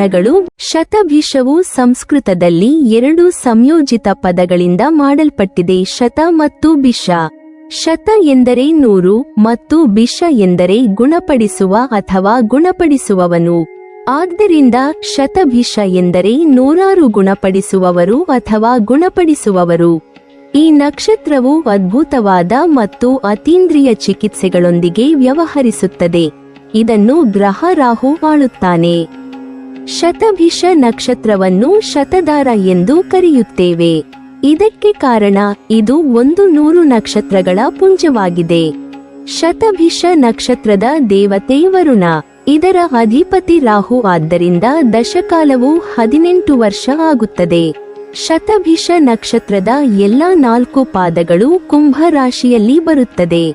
ಗುಣಗಳು. ಶತಭಿಷವು ಸಂಸ್ಕೃತದಲ್ಲಿ ಎರಡು ಸಂಯೋಜಿತ ಪದಗಳಿಂದ ಮಾಡಲ್ಪಟ್ಟಿದೆ, ಶತ ಮತ್ತು ಭಿಷ. ಶತ ಎಂದರೆ 100 ಮತ್ತು ಭಿಷ ಎಂದರೆ ಗುಣಪಡಿಸುವ ಅಥವಾ ಗುಣಪಡಿಸುವವನು. ಆದ್ದರಿಂದ ಶತಭಿಷ ಎಂದರೆ 100 ಗುಣಪಡಿಸುವವರು ಅಥವಾ ಗುಣಪಡಿಸುವವರು. ಈ ನಕ್ಷತ್ರವು ಅದ್ಭುತವಾದ ಮತ್ತು ಅತೀಂದ್ರಿಯ ಚಿಕಿತ್ಸೆಗಳೊಂದಿಗೆ ವ್ಯವಹರಿಸುತ್ತದೆ. ಇದನ್ನು ಗ್ರಹ ರಾಹು ಆಳುತ್ತಾನೆ. ಶತಭಿಷ ನಕ್ಷತ್ರವನ್ನು ಶತಧಾರ ಎಂದು ಕರೆಯುತ್ತೇವೆ. ಇದಕ್ಕೆ ಕಾರಣ ಇದು 100 ನಕ್ಷತ್ರಗಳ ಪುಂಜವಾಗಿದೆ. ಶತಭಿಷ ನಕ್ಷತ್ರದ ದೇವತೆ ವರುಣ, ಇದರ ಅಧಿಪತಿ ರಾಹು. ಆದ್ದರಿಂದ ದಶಕಾಲವು 18 ವರ್ಷ ಆಗುತ್ತದೆ. ಶತಭಿಷ ನಕ್ಷತ್ರದ ಎಲ್ಲಾ 4 ಪಾದಗಳು ಕುಂಭ ರಾಶಿಯಲ್ಲಿ ಬರುತ್ತದೆ.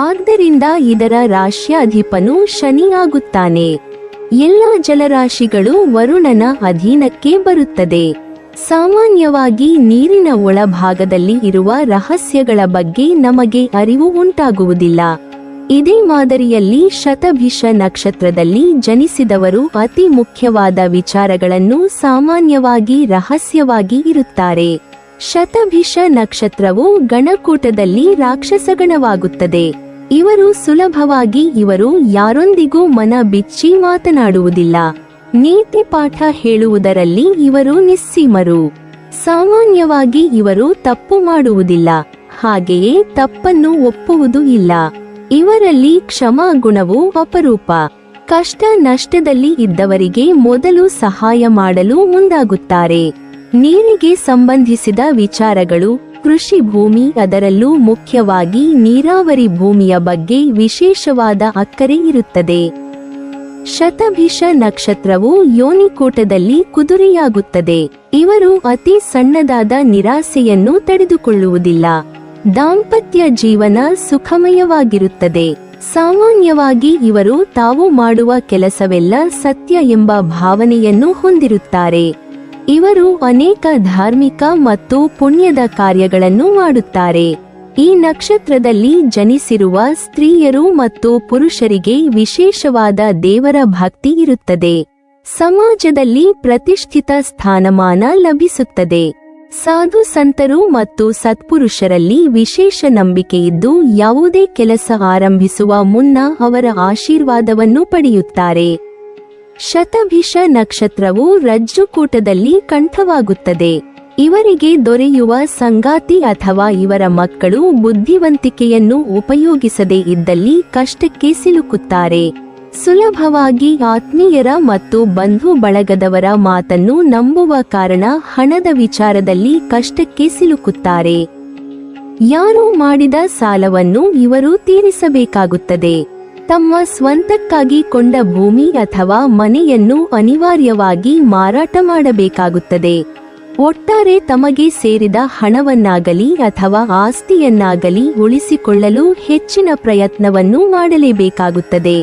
ಆದ್ದರಿಂದ ಇದರ ರಾಶ್ಯಾಧಿಪನು ಶನಿ ಆಗುತ್ತಾನೆ. ಎಲ್ಲ ಜಲರಾಶಿಗಳು ವರುಣನ ಅಧೀನಕ್ಕೆ ಬರುತ್ತದೆ. ಸಾಮಾನ್ಯವಾಗಿ ನೀರಿನ ಒಳಭಾಗದಲ್ಲಿ ಇರುವ ರಹಸ್ಯಗಳ ಬಗ್ಗೆ ನಮಗೆ ಅರಿವು ಉಂಟಾಗುವುದಿಲ್ಲ. ಇದೇ ಮಾದರಿಯಲ್ಲಿ ಶತಭಿಷ ನಕ್ಷತ್ರದಲ್ಲಿ ಜನಿಸಿದವರು ಅತಿ ಮುಖ್ಯವಾದ ವಿಚಾರಗಳನ್ನು ಸಾಮಾನ್ಯವಾಗಿ ರಹಸ್ಯವಾಗಿ ಇರುತ್ತಾರೆ. ಶತಭಿಷ ನಕ್ಷತ್ರವು ಗಣಕೂಟದಲ್ಲಿ ರಾಕ್ಷಸಗಣವಾಗುತ್ತದೆ. ಇವರು ಸುಲಭವಾಗಿ ಇವರು ಯಾರೊಂದಿಗೂ ಮನ ಬಿಚ್ಚಿ ಮಾತನಾಡುವುದಿಲ್ಲ. ನೀತಿ ಪಾಠ ಹೇಳುವುದರಲ್ಲಿ ಇವರು ನಿಸ್ಸೀಮರು. ಸಾಮಾನ್ಯವಾಗಿ ಇವರು ತಪ್ಪು ಮಾಡುವುದಿಲ್ಲ, ಹಾಗೆಯೇ ತಪ್ಪನ್ನು ಒಪ್ಪುವುದೂ ಇಲ್ಲ. ಇವರಲ್ಲಿ ಕ್ಷಮಾ ಗುಣವು ಅಪರೂಪ. ಕಷ್ಟ ನಷ್ಟದಲ್ಲಿ ಇದ್ದವರಿಗೆ ಮೊದಲು ಸಹಾಯ ಮಾಡಲು ಮುಂದಾಗುತ್ತಾರೆ. ನೀರಿಗೆ ಸಂಬಂಧಿಸಿದ ವಿಚಾರಗಳು, ಕೃಷಿ ಭೂಮಿ, ಅದರಲ್ಲೂ ಮುಖ್ಯವಾಗಿ ನೀರಾವರಿ ಭೂಮಿಯ ಬಗ್ಗೆ ವಿಶೇಷವಾದ ಅಕ್ಕರೆ ಇರುತ್ತದೆ. ಶತಭಿಷ ನಕ್ಷತ್ರವು ಯೋನಿಕೂಟದಲ್ಲಿ ಕುದುರೆಯಾಗುತ್ತದೆ. ಇವರು ಅತಿ ಸಣ್ಣದಾದ ನಿರಾಸೆಯನ್ನು ತಡೆದುಕೊಳ್ಳುವುದಿಲ್ಲ. ದಾಂಪತ್ಯ ಜೀವನ ಸುಖಮಯವಾಗಿರುತ್ತದೆ. ಸಾಮಾನ್ಯವಾಗಿ ಇವರು ತಾವು ಮಾಡುವ ಕೆಲಸವೆಲ್ಲ ಸತ್ಯ ಎಂಬ ಭಾವನೆಯನ್ನು ಹೊಂದಿರುತ್ತಾರೆ. ಇವರು ಅನೇಕ ಧಾರ್ಮಿಕ ಮತ್ತು ಪುಣ್ಯದ ಕಾರ್ಯಗಳನ್ನು ಮಾಡುತ್ತಾರೆ. ಈ ನಕ್ಷತ್ರದಲ್ಲಿ ಜನಿಸಿರುವ ಸ್ತ್ರೀಯರು ಮತ್ತು ಪುರುಷರಿಗೆ ವಿಶೇಷವಾದ ದೇವರ ಭಕ್ತಿ ಇರುತ್ತದೆ. ಸಮಾಜದಲ್ಲಿ ಪ್ರತಿಷ್ಠಿತ ಸ್ಥಾನಮಾನ ಲಭಿಸುತ್ತದೆ. ಸಾಧು ಸಂತರು ಮತ್ತು ಸತ್ಪುರುಷರಲ್ಲಿ ವಿಶೇಷ ನಂಬಿಕೆಯಿದ್ದು ಯಾವುದೇ ಕೆಲಸ ಆರಂಭಿಸುವ ಮುನ್ನ ಅವರ ಆಶೀರ್ವಾದವನ್ನು ಪಡೆಯುತ್ತಾರೆ. ಶತಭಿಷ ನಕ್ಷತ್ರವು ರಜ್ಜುಕೂಟದಲ್ಲಿ ಕಂಠವಾಗುತ್ತದೆ. ಇವರಿಗೆ ದೊರೆಯುವ ಸಂಗಾತಿ ಅಥವಾ ಇವರ ಮಕ್ಕಳು ಬುದ್ಧಿವಂತಿಕೆಯನ್ನು ಉಪಯೋಗಿಸದೇ ಇದ್ದಲ್ಲಿ ಕಷ್ಟಕ್ಕೆ ಸಿಲುಕುತ್ತಾರೆ. ಸುಲಭವಾಗಿ ಆತ್ಮೀಯರ ಮತ್ತು ಬಂಧು ಬಳಗದವರ ಮಾತನ್ನು ನಂಬುವ ಕಾರಣ ಹಣದ ವಿಚಾರದಲ್ಲಿ ಕಷ್ಟಕ್ಕೆ ಸಿಲುಕುತ್ತಾರೆ. ಯಾರೋ ಮಾಡಿದ ಸಾಲವನ್ನು ಇವರು ತೀರಿಸಬೇಕಾಗುತ್ತದೆ. ತಮ್ಮ ಸ್ವಂತಕ್ಕಾಗಿ ಕೊಂಡ ಭೂಮಿ ಅಥವಾ ಮನೆಯನ್ನು ಅನಿವಾರ್ಯವಾಗಿ ಮಾರಾಟ ಮಾಡಬೇಕಾಗುತ್ತದೆ. ಒಟ್ಟಾರೆ ತಮಗೆ ಸೇರಿದ ಹಣವನ್ನಾಗಲಿ ಅಥವಾ ಆಸ್ತಿಯನ್ನಾಗಲಿ ಉಳಿಸಿಕೊಳ್ಳಲು ಹೆಚ್ಚಿನ ಪ್ರಯತ್ನವನ್ನು ಮಾಡಲೇಬೇಕಾಗುತ್ತದೆ.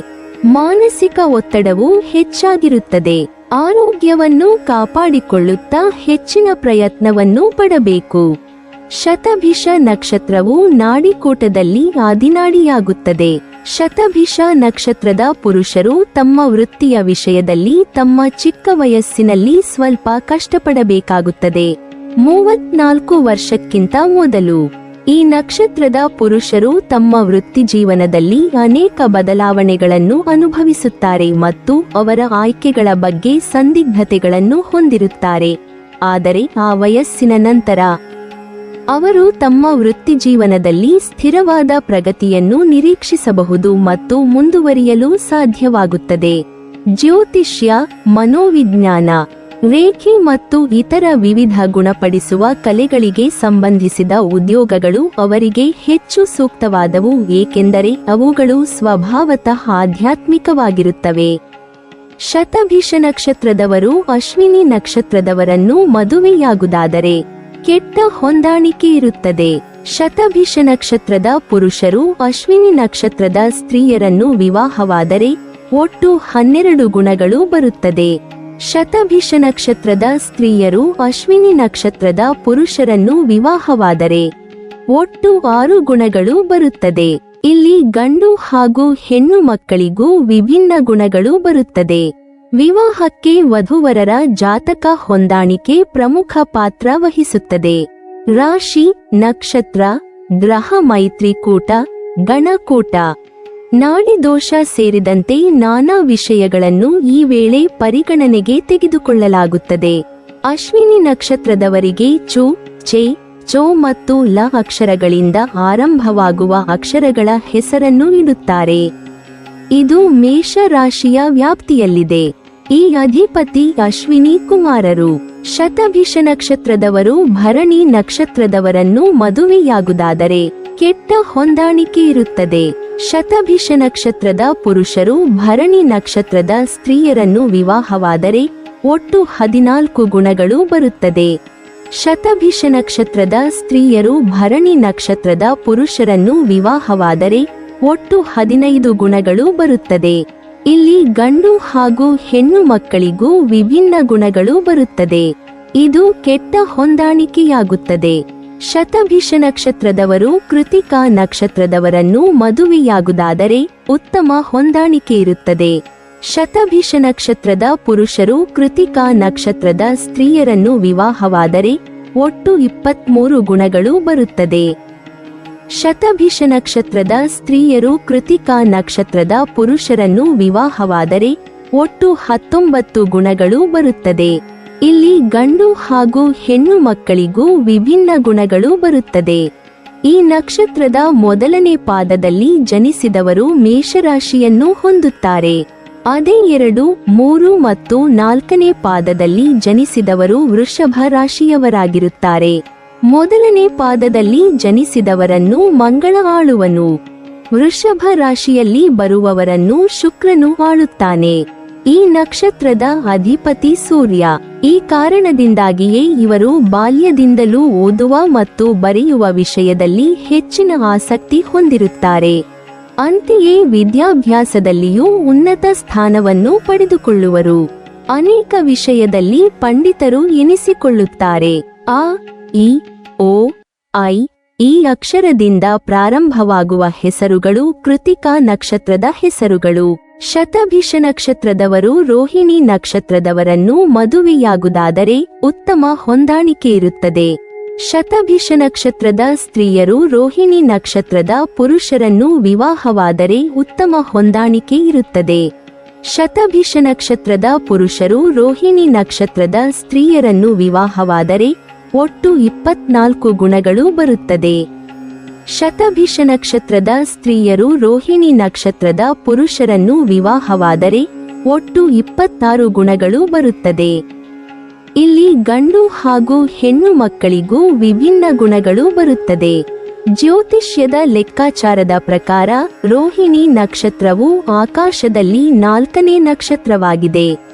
ಮಾನಸಿಕ ಒತ್ತಡವು ಹೆಚ್ಚಾಗಿರುತ್ತದೆ. ಆರೋಗ್ಯವನ್ನು ಕಾಪಾಡಿಕೊಳ್ಳುತ್ತಾ ಹೆಚ್ಚಿನ ಪ್ರಯತ್ನವನ್ನು ಪಡಬೇಕು. ಶತಭಿಷ ನಕ್ಷತ್ರವು ನಾಡಿಕೂಟದಲ್ಲಿ ಆದಿನಾಡಿಯಾಗುತ್ತದೆ. ಶತಭಿಷ ನಕ್ಷತ್ರದ ಪುರುಷರು ತಮ್ಮ ವೃತ್ತಿಯ ವಿಷಯದಲ್ಲಿ ತಮ್ಮ ಚಿಕ್ಕ ವಯಸ್ಸಿನಲ್ಲಿ ಸ್ವಲ್ಪ ಕಷ್ಟಪಡಬೇಕಾಗುತ್ತದೆ. 34 ವರ್ಷಕ್ಕಿಂತ ಮೊದಲು ಈ ನಕ್ಷತ್ರದ ಪುರುಷರು ತಮ್ಮ ವೃತ್ತಿ ಜೀವನದಲ್ಲಿ ಅನೇಕ ಬದಲಾವಣೆಗಳನ್ನು ಅನುಭವಿಸುತ್ತಾರೆ ಮತ್ತು ಅವರ ಆಯ್ಕೆಗಳ ಬಗ್ಗೆ ಸಂದಿಗ್ಧತೆಗಳನ್ನು ಹೊಂದಿರುತ್ತಾರೆ. ಆದರೆ ಆ ವಯಸ್ಸಿನ ನಂತರ ಅವರು ತಮ್ಮ ವೃತ್ತಿ ಜೀವನದಲ್ಲಿ ಸ್ಥಿರವಾದ ಪ್ರಗತಿಯನ್ನು ನಿರೀಕ್ಷಿಸಬಹುದು ಮತ್ತು ಮುಂದುವರಿಯಲು ಸಾಧ್ಯವಾಗುತ್ತದೆ. ಜ್ಯೋತಿಷ್ಯ, ಮನೋವಿಜ್ಞಾನ, ರೇಖೆ ಮತ್ತು ಇತರ ವಿವಿಧ ಗುಣಪಡಿಸುವ ಕಲೆಗಳಿಗೆ ಸಂಬಂಧಿಸಿದ ಉದ್ಯೋಗಗಳು ಅವರಿಗೆ ಹೆಚ್ಚು ಸೂಕ್ತವಾದವು, ಏಕೆಂದರೆ ಅವುಗಳು ಸ್ವಭಾವತಃ ಆಧ್ಯಾತ್ಮಿಕವಾಗಿರುತ್ತವೆ. ಶತಭಿಷ ನಕ್ಷತ್ರದವರು ಅಶ್ವಿನಿ ನಕ್ಷತ್ರದವರನ್ನು ಮದುವೆಯಾಗುವುದಾದರೆ ಕೆಟ್ಟ ಹೊಂದಾಣಿಕೆ ಇರುತ್ತದೆ. ಶತಭಿಷ ನಕ್ಷತ್ರದ ಪುರುಷರು ಅಶ್ವಿನಿ ನಕ್ಷತ್ರದ ಸ್ತ್ರೀಯರನ್ನು ವಿವಾಹವಾದರೆ ಒಟ್ಟು 12 ಗುಣಗಳು ಬರುತ್ತದೆ. ಶತಭಿಷ ನಕ್ಷತ್ರದ ಸ್ತ್ರೀಯರು ಅಶ್ವಿನಿ ನಕ್ಷತ್ರದ ಪುರುಷರನ್ನು ವಿವಾಹವಾದರೆ ಒಟ್ಟು 6 ಗುಣಗಳು ಬರುತ್ತದೆ. ಇಲ್ಲಿ ಗಂಡು ಹಾಗೂ ಹೆಣ್ಣು ಮಕ್ಕಳಿಗೂ ವಿಭಿನ್ನ ಗುಣಗಳು ಬರುತ್ತದೆ. ವಿವಾಹಕ್ಕೆ ವಧುವರರ ಜಾತಕ ಹೊಂದಾಣಿಕೆ ಪ್ರಮುಖ ಪಾತ್ರ ವಹಿಸುತ್ತದೆ. ರಾಶಿ, ನಕ್ಷತ್ರ, ಗ್ರಹ ಮೈತ್ರಿಕೂಟ, ಗಣಕೂಟ, ನಾಡಿದೋಷ ಸೇರಿದಂತೆ ನಾನಾ ವಿಷಯಗಳನ್ನು ಈ ವೇಳೆ ಪರಿಗಣನೆಗೆ ತೆಗೆದುಕೊಳ್ಳಲಾಗುತ್ತದೆ. ಅಶ್ವಿನಿ ನಕ್ಷತ್ರದವರಿಗೆ ಚು, ಚೆ, ಚೋ ಮತ್ತು ಲ ಅಕ್ಷರಗಳಿಂದ ಆರಂಭವಾಗುವ ಅಕ್ಷರಗಳ ಹೆಸರನ್ನು ಇಡುತ್ತಾರೆ. ಇದು ಮೇಷ ರಾಶಿಯ ವ್ಯಾಪ್ತಿಯಲ್ಲಿದೆ. ಈ ಅಧಿಪತಿ ಅಶ್ವಿನಿ ಕುಮಾರರು. ಶತಭಿಷ ನಕ್ಷತ್ರದವರು ಭರಣಿ ನಕ್ಷತ್ರದವರನ್ನು ಮದುವೆಯಾಗುವುದಾದರೆ ಕೆಟ್ಟ ಹೊಂದಾಣಿಕೆ ಇರುತ್ತದೆ. ಶತಭಿಷ ನಕ್ಷತ್ರದ ಪುರುಷರು ಭರಣಿ ನಕ್ಷತ್ರದ ಸ್ತ್ರೀಯರನ್ನು ವಿವಾಹವಾದರೆ ಒಟ್ಟು 14 ಗುಣಗಳು ಬರುತ್ತದೆ. ಶತಭಿಷ ನಕ್ಷತ್ರದ ಸ್ತ್ರೀಯರು ಭರಣಿ ನಕ್ಷತ್ರದ ಪುರುಷರನ್ನು ವಿವಾಹವಾದರೆ ಒಟ್ಟು 15 ಗುಣಗಳು ಬರುತ್ತದೆ. ಇಲ್ಲಿ ಗಂಡು ಹಾಗೂ ಹೆಣ್ಣು ಮಕ್ಕಳಿಗೂ ವಿಭಿನ್ನ ಗುಣಗಳು ಬರುತ್ತದೆ. ಇದು ಕೆಟ್ಟ ಹೊಂದಾಣಿಕೆಯಾಗುತ್ತದೆ. ಶತಭಿಷ ನಕ್ಷತ್ರದವರು ಕೃತಿಕಾ ನಕ್ಷತ್ರದವರನ್ನು ಮದುವೆಯಾಗುವುದಾದರೆ ಉತ್ತಮ ಹೊಂದಾಣಿಕೆ ಇರುತ್ತದೆ. ಶತಭಿಷ ನಕ್ಷತ್ರದ ಪುರುಷರು ಕೃತಿಕಾ ನಕ್ಷತ್ರದ ಸ್ತ್ರೀಯರನ್ನು ವಿವಾಹವಾದರೆ ಒಟ್ಟು 23 ಗುಣಗಳು ಬರುತ್ತದೆ. ಶತಭಿಷ ನಕ್ಷತ್ರದ ಸ್ತ್ರೀಯರು ಕೃತಿಕಾ ನಕ್ಷತ್ರದ ಪುರುಷರನ್ನು ವಿವಾಹವಾದರೆ ಒಟ್ಟು 19 ಗುಣಗಳು ಬರುತ್ತದೆ. ಇಲ್ಲಿ ಗಂಡು ಹಾಗೂ ಹೆಣ್ಣು ಮಕ್ಕಳಿಗೂ ವಿಭಿನ್ನ ಗುಣಗಳು ಬರುತ್ತದೆ. ಈ ನಕ್ಷತ್ರದ ಮೊದಲನೇ ಪಾದದಲ್ಲಿ ಜನಿಸಿದವರು ಮೇಷರಾಶಿಯನ್ನು ಹೊಂದುತ್ತಾರೆ. ಅದೇ 2, 3 ಮತ್ತು 4ನೇ ಪಾದದಲ್ಲಿ ಜನಿಸಿದವರು ವೃಷಭ ರಾಶಿಯವರಾಗಿರುತ್ತಾರೆ. ಮೊದಲನೇ ಪಾದದಲ್ಲಿ ಜನಿಸಿದವರನ್ನು ಮಂಗಳ ಆಳುವನು. ವೃಷಭ ರಾಶಿಯಲ್ಲಿ ಬರುವವರನ್ನು ಶುಕ್ರನು ಆಳುತ್ತಾನೆ. ಈ ನಕ್ಷತ್ರದ ಅಧಿಪತಿ ಸೂರ್ಯ. ಈ ಕಾರಣದಿಂದಾಗಿಯೇ ಇವರು ಬಾಲ್ಯದಿಂದಲೂ ಓದುವ ಮತ್ತು ಬರೆಯುವ ವಿಷಯದಲ್ಲಿ ಹೆಚ್ಚಿನ ಆಸಕ್ತಿ ಹೊಂದಿರುತ್ತಾರೆ. ಅಂತೆಯೇ ವಿದ್ಯಾಭ್ಯಾಸದಲ್ಲಿಯೂ ಉನ್ನತ ಸ್ಥಾನವನ್ನು ಪಡೆದುಕೊಳ್ಳುವರು. ಅನೇಕ ವಿಷಯದಲ್ಲಿ ಪಂಡಿತರು ಎನಿಸಿಕೊಳ್ಳುತ್ತಾರೆ. ಅ, ಇ, ಓ, ಐ, ಈ ಅಕ್ಷರದಿಂದ ಪ್ರಾರಂಭವಾಗುವ ಹೆಸರುಗಳು ಕೃತಿಕಾ ನಕ್ಷತ್ರದ ಹೆಸರುಗಳು. ಶತಭಿಷ ನಕ್ಷತ್ರದವರು ರೋಹಿಣಿ ನಕ್ಷತ್ರದವರನ್ನು ಮದುವೆಯಾಗುವುದಾದರೆ ಉತ್ತಮ ಹೊಂದಾಣಿಕೆ ಇರುತ್ತದೆ. ಶತಭಿಷ ನಕ್ಷತ್ರದ ಸ್ತ್ರೀಯರು ರೋಹಿಣಿ ನಕ್ಷತ್ರದ ಪುರುಷರನ್ನು ವಿವಾಹವಾದರೆ ಉತ್ತಮ ಹೊಂದಾಣಿಕೆ ಇರುತ್ತದೆ. ಶತಭಿಷ ನಕ್ಷತ್ರದ ಪುರುಷರು ರೋಹಿಣಿ ನಕ್ಷತ್ರದ ಸ್ತ್ರೀಯರನ್ನು ವಿವಾಹವಾದರೆ ಒಟ್ಟು 24 ಗುಣಗಳು ಬರುತ್ತದೆ. ಶತಭಿಷ ನಕ್ಷತ್ರದ ಸ್ತ್ರೀಯರು ರೋಹಿಣಿ ನಕ್ಷತ್ರದ ಪುರುಷರನ್ನು ವಿವಾಹವಾದರೆ ಒಟ್ಟು 26 ಗುಣಗಳು ಬರುತ್ತದೆ. ಇಲ್ಲಿ ಗಂಡು ಹಾಗೂ ಹೆಣ್ಣು ಮಕ್ಕಳಿಗೂ ವಿಭಿನ್ನ ಗುಣಗಳು ಬರುತ್ತದೆ. ಜ್ಯೋತಿಷ್ಯದ ಲೆಕ್ಕಾಚಾರದ ಪ್ರಕಾರ ರೋಹಿಣಿ ನಕ್ಷತ್ರವು ಆಕಾಶದಲ್ಲಿ 4ನೇ ನಕ್ಷತ್ರವಾಗಿದೆ.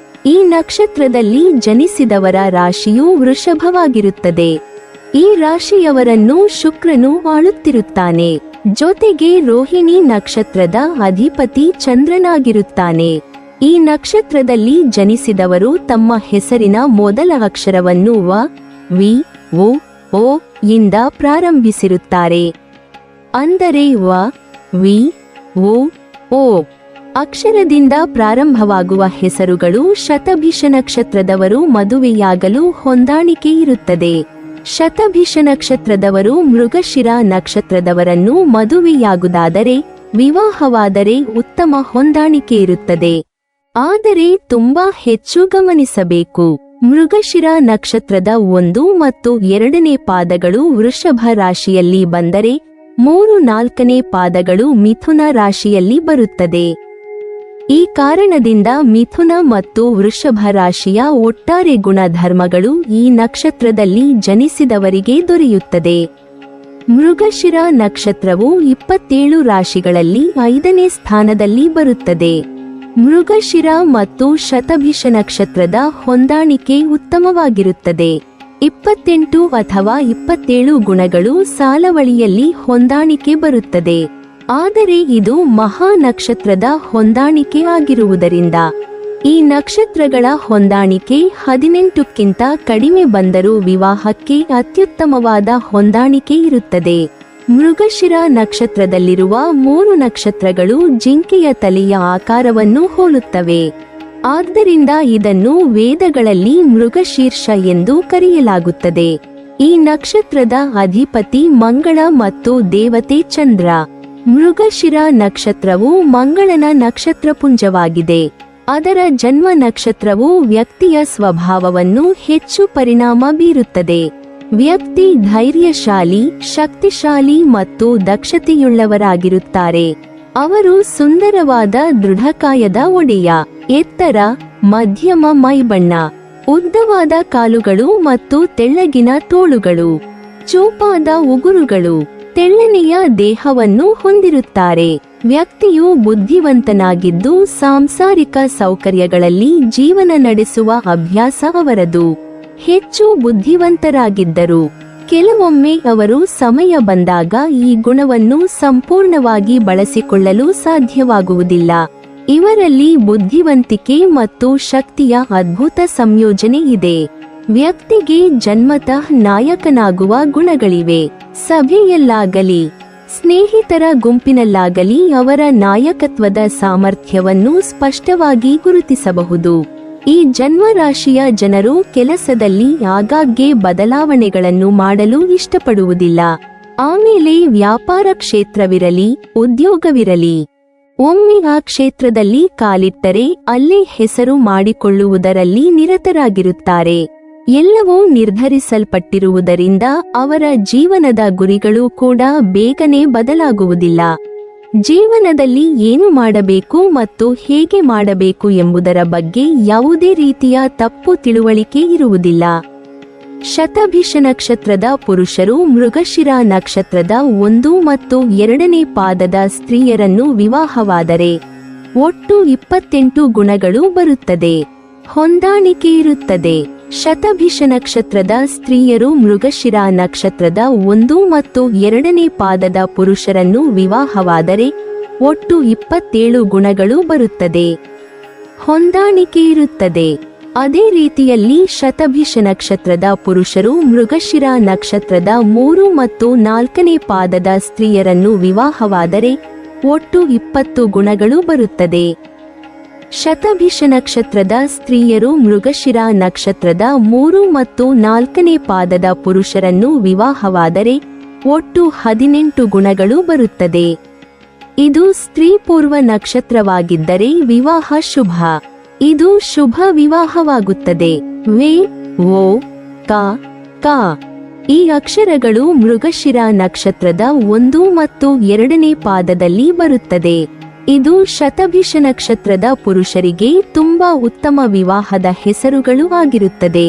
ಈ ನಕ್ಷತ್ರದಲ್ಲಿ ಜನಿಸಿದವರ ರಾಶಿಯು ವೃಷಭವಾಗಿರುತ್ತದೆ. ಈ ರಾಶಿಯವರನ್ನು ಶುಕ್ರನು ಆಳುತ್ತಿರುತ್ತಾನೆ. ಜೊತೆಗೆ ರೋಹಿಣಿ ನಕ್ಷತ್ರದ ಅಧಿಪತಿ ಚಂದ್ರನಾಗಿರುತ್ತಾನೆ. ಈ ನಕ್ಷತ್ರದಲ್ಲಿ ಜನಿಸಿದವರು ತಮ್ಮ ಹೆಸರಿನ ಮೊದಲ ಅಕ್ಷರವನ್ನು ವ, ವಿ, ಓ, ಓ ಇಂದ ಪ್ರಾರಂಭಿಸಿರುತ್ತಾರೆ. ಅಂದರೆ ವ, ವಿ, ಓ, ಓ ಅಕ್ಷರದಿಂದ ಪ್ರಾರಂಭವಾಗುವ ಹೆಸರುಗಳು ಶತಭಿಷ ನಕ್ಷತ್ರದವರು ಮದುವೆಯಾಗಲು ಹೊಂದಾಣಿಕೆ ಇರುತ್ತದೆ. ಶತಭಿಷ ನಕ್ಷತ್ರದವರು ಮೃಗಶಿರ ನಕ್ಷತ್ರದವರನ್ನು ಮದುವೆಯಾಗುವುದಾದರೆ ವಿವಾಹವಾದರೆ ಉತ್ತಮ ಹೊಂದಾಣಿಕೆ ಇರುತ್ತದೆ. ಆದರೆ ತುಂಬಾ ಹೆಚ್ಚು ಗಮನಿಸಬೇಕು. ಮೃಗಶಿರ ನಕ್ಷತ್ರದ 1 ಮತ್ತು 2ನೇ ಪಾದಗಳು ವೃಷಭ ರಾಶಿಯಲ್ಲಿ ಬಂದರೆ 3, 4ನೇ ಪಾದಗಳು ಮಿಥುನ ರಾಶಿಯಲ್ಲಿ ಬರುತ್ತದೆ. ಈ ಕಾರಣದಿಂದ ಮಿಥುನ ಮತ್ತು ವೃಷಭ ರಾಶಿಯ ಒಟ್ಟಾರೆ ಗುಣಧರ್ಮಗಳು ಈ ನಕ್ಷತ್ರದಲ್ಲಿ ಜನಿಸಿದವರಿಗೆ ದೊರೆಯುತ್ತದೆ. ಮೃಗಶಿರ ನಕ್ಷತ್ರವು 27 ರಾಶಿಗಳಲ್ಲಿ 5ನೇ ಸ್ಥಾನದಲ್ಲಿ ಬರುತ್ತದೆ. ಮೃಗಶಿರ ಮತ್ತು ಶತಭಿಷ ನಕ್ಷತ್ರದ ಹೊಂದಾಣಿಕೆ ಉತ್ತಮವಾಗಿರುತ್ತದೆ. 28 ಅಥವಾ 27 ಗುಣಗಳು ಸಾಲವಳಿಯಲ್ಲಿ ಹೊಂದಾಣಿಕೆ ಬರುತ್ತದೆ. ಆದರೆ ಇದು ಮಹಾ ನಕ್ಷತ್ರದ ಹೊಂದಾಣಿಕೆ ಆಗಿರುವುದರಿಂದ ಈ ನಕ್ಷತ್ರಗಳ ಹೊಂದಾಣಿಕೆ 18ಕ್ಕಿಂತ ಕಡಿಮೆ ಬಂದರೂ ವಿವಾಹಕ್ಕೆ ಅತ್ಯುತ್ತಮವಾದ ಹೊಂದಾಣಿಕೆ ಇರುತ್ತದೆ. ಮೃಗಶಿರ ನಕ್ಷತ್ರದಲ್ಲಿರುವ 3 ನಕ್ಷತ್ರಗಳು ಜಿಂಕೆಯ ತಲೆಯ ಆಕಾರವನ್ನು ಹೋಲುತ್ತವೆ. ಆದ್ದರಿಂದ ಇದನ್ನು ವೇದಗಳಲ್ಲಿ ಮೃಗಶೀರ್ಷ ಎಂದು ಕರೆಯಲಾಗುತ್ತದೆ. ಈ ನಕ್ಷತ್ರದ ಅಧಿಪತಿ ಮಂಗಳ ಮತ್ತು ದೇವತೆ ಚಂದ್ರ. ಮೃಗಶಿರ ನಕ್ಷತ್ರವು ಮಂಗಳನ ನಕ್ಷತ್ರಪುಂಜವಾಗಿದೆ. ಅದರ ಜನ್ಮ ನಕ್ಷತ್ರವು ವ್ಯಕ್ತಿಯ ಸ್ವಭಾವವನ್ನು ಹೆಚ್ಚು ಪರಿಣಾಮ ಬೀರುತ್ತದೆ. ವ್ಯಕ್ತಿ ಧೈರ್ಯಶಾಲಿ, ಶಕ್ತಿಶಾಲಿ ಮತ್ತು ದಕ್ಷತೆಯುಳ್ಳವರಾಗಿರುತ್ತಾರೆ. ಅವರು ಸುಂದರವಾದ ದೃಢಕಾಯದ ಒಡೆಯ, ಎತ್ತರ, ಮಧ್ಯಮ ಮೈಬಣ್ಣ, ಉದ್ದವಾದ ಕಾಲುಗಳು ಮತ್ತು ತೆಳ್ಳಗಿನ ತೋಳುಗಳು, ಚೂಪಾದ ಉಗುರುಗಳು, ತೆಳ್ಳನೆಯ ದೇಹವನ್ನು ಹೊಂದಿರುತ್ತಾರೆ. ವ್ಯಕ್ತಿಯು ಬುದ್ಧಿವಂತನಾಗಿದ್ದು ಸಾಂಸಾರಿಕ ಸೌಕರ್ಯಗಳಲ್ಲಿ ಜೀವನ ನಡೆಸುವ ಅಭ್ಯಾಸ ಅವರದು. ಹೆಚ್ಚು ಬುದ್ಧಿವಂತರಾಗಿದ್ದರು. ಕೆಲವೊಮ್ಮೆ ಅವರು ಸಮಯ ಬಂದಾಗ ಈ ಗುಣವನ್ನು ಸಂಪೂರ್ಣವಾಗಿ ಬಳಸಿಕೊಳ್ಳಲು ಸಾಧ್ಯವಾಗುವುದಿಲ್ಲ. ಇವರಲ್ಲಿ ಬುದ್ಧಿವಂತಿಕೆ ಮತ್ತು ಶಕ್ತಿಯ ಅದ್ಭುತ ಸಂಯೋಜನೆ ಇದೆ. ವ್ಯಕ್ತಿಗೆ ಜನ್ಮತಃ ನಾಯಕನಾಗುವ ಗುಣಗಳಿವೆ. ಸಭೆಯಲ್ಲಾಗಲಿ ಸ್ನೇಹಿತರ ಗುಂಪಿನಲ್ಲಾಗಲಿ ಅವರ ನಾಯಕತ್ವದ ಸಾಮರ್ಥ್ಯವನ್ನು ಸ್ಪಷ್ಟವಾಗಿ ಗುರುತಿಸಬಹುದು. ಈ ಜನ್ಮರಾಶಿಯ ಜನರು ಕೆಲಸದಲ್ಲಿ ಆಗಾಗ್ಗೆ ಬದಲಾವಣೆಗಳನ್ನು ಮಾಡಲು ಇಷ್ಟಪಡುವುದಿಲ್ಲ. ಆಮೇಲೆ ವ್ಯಾಪಾರ ಕ್ಷೇತ್ರವಿರಲಿ, ಉದ್ಯೋಗವಿರಲಿ, ಒಮ್ಮೆ ಆ ಕ್ಷೇತ್ರದಲ್ಲಿ ಕಾಲಿಟ್ಟರೆ ಅಲ್ಲೇ ಹೆಸರು ಮಾಡಿಕೊಳ್ಳುವುದರಲ್ಲಿ ನಿರತರಾಗಿರುತ್ತಾರೆ. ಎಲ್ಲವೂ ನಿರ್ಧರಿಸಲ್ಪಟ್ಟಿರುವುದರಿಂದ ಅವರ ಜೀವನದ ಗುರಿಗಳು ಕೂಡ ಬೇಗನೆ ಬದಲಾಗುವುದಿಲ್ಲ. ಜೀವನದಲ್ಲಿ ಏನು ಮಾಡಬೇಕು ಮತ್ತು ಹೇಗೆ ಮಾಡಬೇಕು ಎಂಬುದರ ಬಗ್ಗೆ ಯಾವುದೇ ರೀತಿಯ ತಪ್ಪು ತಿಳುವಳಿಕೆ ಇರುವುದಿಲ್ಲ. ಶತಭಿಷ ನಕ್ಷತ್ರದ ಪುರುಷರು ಮೃಗಶಿರ ನಕ್ಷತ್ರದ 1 ಮತ್ತು 2ನೇ ಪಾದದ ಸ್ತ್ರೀಯರನ್ನು ವಿವಾಹವಾದರೆ ಒಟ್ಟು 28 ಗುಣಗಳು ಬರುತ್ತದೆ. ಹೊಂದಾಣಿಕೆ ಇರುತ್ತದೆ. ಶತಭಿಷ ನಕ್ಷತ್ರದ ಸ್ತ್ರೀಯರು ಮೃಗಶಿರ ನಕ್ಷತ್ರದ 1 ಮತ್ತು 2ನೇ ಪಾದದ ಪುರುಷರನ್ನು ವಿವಾಹವಾದರೆ ಒಟ್ಟು 27 ಗುಣಗಳು ಬರುತ್ತದೆ. ಹೊಂದಾಣಿಕೆ ಇರುತ್ತದೆ. ಅದೇ ರೀತಿಯಲ್ಲಿ ಶತಭಿಷ ನಕ್ಷತ್ರದ ಪುರುಷರು ಮೃಗಶಿರ ನಕ್ಷತ್ರದ 3 ಮತ್ತು 4ನೇ ಪಾದದ ಸ್ತ್ರೀಯರನ್ನು ವಿವಾಹವಾದರೆ ಒಟ್ಟು 20 ಗುಣಗಳು ಬರುತ್ತದೆ. ಶತಭಿಷ ನಕ್ಷತ್ರದ ಸ್ತ್ರೀಯರು ಮೃಗಶಿರ ನಕ್ಷತ್ರದ 3 ಮತ್ತು 4ನೇ ಪಾದದ ಪುರುಷರನ್ನು ವಿವಾಹವಾದರೆ ಒಟ್ಟು 18 ಗುಣಗಳು ಬರುತ್ತದೆ. ಇದು ಸ್ತ್ರೀ ಪೂರ್ವ ನಕ್ಷತ್ರವಾಗಿದ್ದರೆ ವಿವಾಹ ಶುಭ. ಇದು ಶುಭ ವಿವಾಹವಾಗುತ್ತದೆ. ವೇ, ವೋ, ಕ. ಈ ಅಕ್ಷರಗಳು ಮೃಗಶಿರ ನಕ್ಷತ್ರದ 1 ಮತ್ತು 2ನೇ ಪಾದದಲ್ಲಿ ಬರುತ್ತದೆ. ಇದು ಶತಭಿಷ ನಕ್ಷತ್ರದ ಪುರುಷರಿಗೆ ತುಂಬಾ ಉತ್ತಮ ವಿವಾಹದ ಹೆಸರುಗಳು ಆಗಿರುತ್ತದೆ.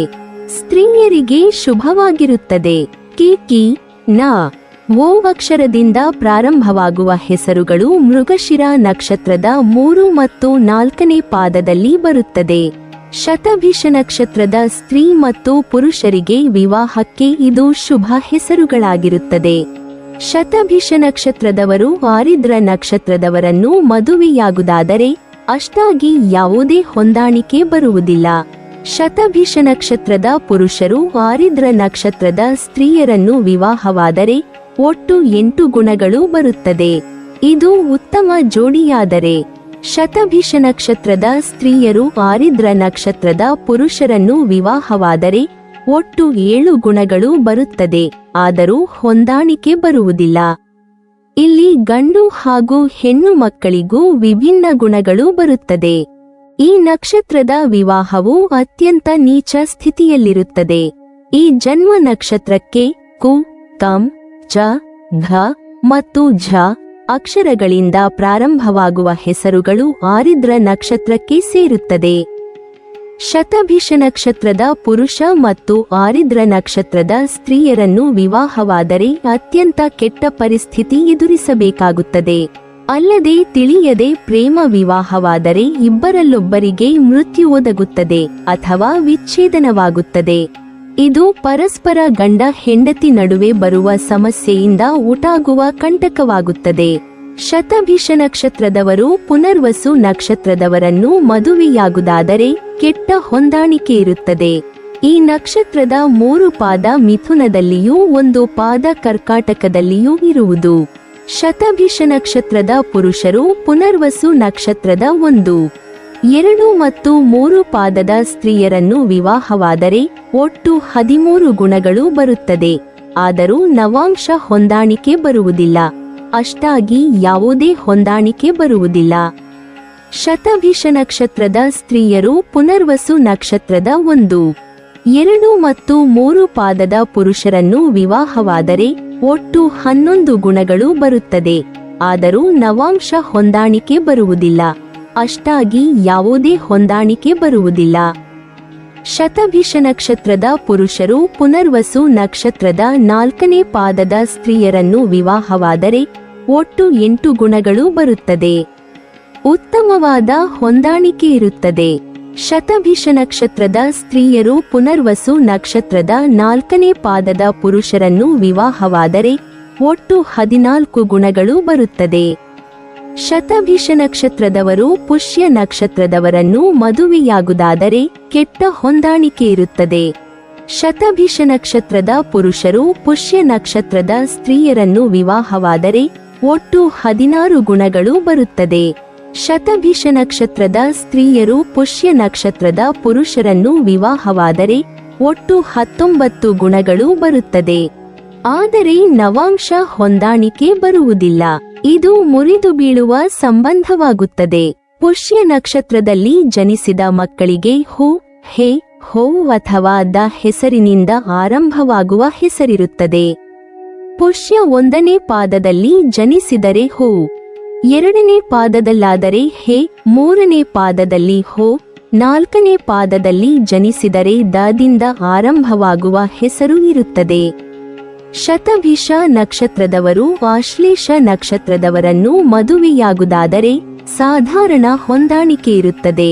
ಸ್ತ್ರೀಯರಿಗೆ ಶುಭವಾಗಿರುತ್ತದೆ. ಕಿ, ನ, ಓ ಅಕ್ಷರದಿಂದ ಪ್ರಾರಂಭವಾಗುವ ಹೆಸರುಗಳು ಮೃಗಶಿರ ನಕ್ಷತ್ರದ 3 ಮತ್ತು 4ನೇ ಪಾದದಲ್ಲಿ ಬರುತ್ತದೆ. ಶತಭಿಷ ನಕ್ಷತ್ರದ ಸ್ತ್ರೀ ಮತ್ತು ಪುರುಷರಿಗೆ ವಿವಾಹಕ್ಕೆ ಇದು ಶುಭ ಹೆಸರುಗಳಾಗಿರುತ್ತದೆ. ಶತಭಿಷ ನಕ್ಷತ್ರದವರು ಆರಿದ್ರ ನಕ್ಷತ್ರದವರನ್ನು ಮದುವೆಯಾಗುವುದಾದರೆ ಅಷ್ಟಾಗಿ ಯಾವುದೇ ಹೊಂದಾಣಿಕೆ ಬರುವುದಿಲ್ಲ. ಶತಭಿಷ ನಕ್ಷತ್ರದ ಪುರುಷರು ಆರಿದ್ರ ನಕ್ಷತ್ರದ ಸ್ತ್ರೀಯರನ್ನು ವಿವಾಹವಾದರೆ ಒಟ್ಟು 8 ಗುಣಗಳು ಬರುತ್ತದೆ. ಇದು ಉತ್ತಮ ಜೋಡಿಯಾದರೆ. ಶತಭಿಷ ನಕ್ಷತ್ರದ ಸ್ತ್ರೀಯರು ಆರಿದ್ರ ನಕ್ಷತ್ರದ ಪುರುಷರನ್ನು ವಿವಾಹವಾದರೆ ಒಟ್ಟು 7 ಗುಣಗಳು ಬರುತ್ತದೆ. ಆದರೂ ಹೊಂದಾಣಿಕೆ ಬರುವುದಿಲ್ಲ. ಇಲ್ಲಿ ಗಂಡು ಹಾಗೂ ಹೆಣ್ಣು ಮಕ್ಕಳಿಗೂ ವಿಭಿನ್ನ ಗುಣಗಳು ಬರುತ್ತದೆ. ಈ ನಕ್ಷತ್ರದ ವಿವಾಹವು ಅತ್ಯಂತ ನೀಚ ಸ್ಥಿತಿಯಲ್ಲಿರುತ್ತದೆ. ಈ ಜನ್ಮ ನಕ್ಷತ್ರಕ್ಕೆ ಕು, ಕಂ, ಚ, ಘ ಮತ್ತು ಝ ಅಕ್ಷರಗಳಿಂದ ಪ್ರಾರಂಭವಾಗುವ ಹೆಸರುಗಳು ಆರಿದ್ರ ನಕ್ಷತ್ರಕ್ಕೆ ಸೇರುತ್ತದೆ. ಶತಭಿಷ ನಕ್ಷತ್ರದ ಪುರುಷ ಮತ್ತು ಆರಿದ್ರ ನಕ್ಷತ್ರದ ಸ್ತ್ರೀಯರನ್ನು ವಿವಾಹವಾದರೆ ಅತ್ಯಂತ ಕೆಟ್ಟ ಪರಿಸ್ಥಿತಿ ಎದುರಿಸಬೇಕಾಗುತ್ತದೆ. ಅಲ್ಲದೆ ತಿಳಿಯದೆ ಪ್ರೇಮ ವಿವಾಹವಾದರೆ ಇಬ್ಬರಲ್ಲೊಬ್ಬರಿಗೆ ಮೃತ್ಯು ಒದಗುತ್ತದೆ ಅಥವಾ ವಿಚ್ಛೇದನವಾಗುತ್ತದೆ. ಇದು ಪರಸ್ಪರ ಗಂಡ ಹೆಂಡತಿ ನಡುವೆ ಬರುವ ಸಮಸ್ಯೆಯಿಂದ ಉಂಟಾಗುವ ಕಂಟಕವಾಗುತ್ತದೆ. ಶತಭಿಷ ನಕ್ಷತ್ರದವರು ಪುನರ್ವಸು ನಕ್ಷತ್ರದವರನ್ನು ಮದುವೆಯಾಗುವುದಾದರೆ ಕೆಟ್ಟ ಹೊಂದಾಣಿಕೆ ಇರುತ್ತದೆ. ಈ ನಕ್ಷತ್ರದ 3 ಪಾದ ಮಿಥುನದಲ್ಲಿಯೂ 1 ಪಾದ ಕರ್ಕಾಟಕದಲ್ಲಿಯೂ ಇರುವುದು. ಶತಭಿಷ ನಕ್ಷತ್ರದ ಪುರುಷರು ಪುನರ್ವಸು ನಕ್ಷತ್ರದ 1, 2 ಮತ್ತು 3 ಪಾದದ ಸ್ತ್ರೀಯರನ್ನು ವಿವಾಹವಾದರೆ ಒಟ್ಟು 13 ಗುಣಗಳು ಬರುತ್ತದೆ. ಆದರೂ ನವಾಂಶ ಹೊಂದಾಣಿಕೆ ಬರುವುದಿಲ್ಲ. ಅಷ್ಟಾಗಿ ಯಾವುದೇ ಹೊಂದಾಣಿಕೆ ಬರುವುದಿಲ್ಲ. ಶತಭಿಷ ನಕ್ಷತ್ರದ ಸ್ತ್ರೀಯರು ಪುನರ್ವಸು ನಕ್ಷತ್ರದ 1, 2 ಮತ್ತು 3 ಪಾದದ ಪುರುಷರನ್ನು ವಿವಾಹವಾದರೆ ಒಟ್ಟು 11 ಗುಣಗಳು ಬರುತ್ತದೆ. ಆದರೂ ನವಾಂಶ ಹೊಂದಾಣಿಕೆ ಬರುವುದಿಲ್ಲ. ಅಷ್ಟಾಗಿ ಯಾವುದೇ ಹೊಂದಾಣಿಕೆ ಬರುವುದಿಲ್ಲ. ಶತಭಿಷ ನಕ್ಷತ್ರದ ಪುರುಷರು ಪುನರ್ವಸು ನಕ್ಷತ್ರದ 4ನೇ ಪಾದದ ಸ್ತ್ರೀಯರನ್ನು ವಿವಾಹವಾದರೆ ಒಟ್ಟು 8 ಗುಣಗಳು ಬರುತ್ತದೆ. ಉತ್ತಮವಾದ ಹೊಂದಾಣಿಕೆ ಇರುತ್ತದೆ. ಶತಭಿಷ ನಕ್ಷತ್ರದ ಸ್ತ್ರೀಯರು ಪುನರ್ವಸು ನಕ್ಷತ್ರದ 4ನೇ ಪಾದದ ಪುರುಷರನ್ನು ವಿವಾಹವಾದರೆ ಒಟ್ಟು 14 ಗುಣಗಳು ಬರುತ್ತದೆ. ಶತಭಿಷ ನಕ್ಷತ್ರದವರು ಪುಷ್ಯ ನಕ್ಷತ್ರದವರನ್ನು ಮದುವೆಯಾಗುವುದಾದರೆ ಕೆಟ್ಟ ಹೊಂದಾಣಿಕೆ ಇರುತ್ತದೆ. ಶತಭಿಷ ನಕ್ಷತ್ರದ ಪುರುಷರು ಪುಷ್ಯ ನಕ್ಷತ್ರದ ಸ್ತ್ರೀಯರನ್ನು ವಿವಾಹವಾದರೆ ಒಟ್ಟು 16 ಗುಣಗಳು ಬರುತ್ತದೆ. ಶತಭಿಷ ನಕ್ಷತ್ರದ ಸ್ತ್ರೀಯರು ಪುಷ್ಯ ನಕ್ಷತ್ರದ ಪುರುಷರನ್ನು ವಿವಾಹವಾದರೆ ಒಟ್ಟು 19 ಗುಣಗಳು ಬರುತ್ತದೆ. ಆದರೆ ನವಾಂಶ ಹೊಂದಾಣಿಕೆ ಬರುವುದಿಲ್ಲ. ಇದು ಮುರಿದು ಬೀಳುವ ಸಂಬಂಧವಾಗುತ್ತದೆ. ಪುಷ್ಯ ನಕ್ಷತ್ರದಲ್ಲಿ ಜನಿಸಿದ ಮಕ್ಕಳಿಗೆ ಹು, ಹೇ, ಹೋ ಅಥವಾ ದ ಹೆಸರಿನಿಂದ ಆರಂಭವಾಗುವ ಹೆಸರಿರುತ್ತದೆ. ಪುಷ್ಯ 1ನೇ ಪಾದದಲ್ಲಿ ಜನಿಸಿದರೆ ಹೋ, 2ನೇ ಪಾದದಲ್ಲಾದರೆ ಹೇ, 3ನೇ ಪಾದದಲ್ಲಿ ಹೋ, 4ನೇ ಪಾದದಲ್ಲಿ ಜನಿಸಿದರೆ ದಿಂದ ಆರಂಭವಾಗುವ ಹೆಸರು ಇರುತ್ತದೆ. ಶತಭಿಷ ನಕ್ಷತ್ರದವರು ಆಶ್ಲೇಷ ನಕ್ಷತ್ರದವರನ್ನು ಮದುವೆಯಾಗುವುದಾದರೆ ಸಾಧಾರಣ ಹೊಂದಾಣಿಕೆ ಇರುತ್ತದೆ.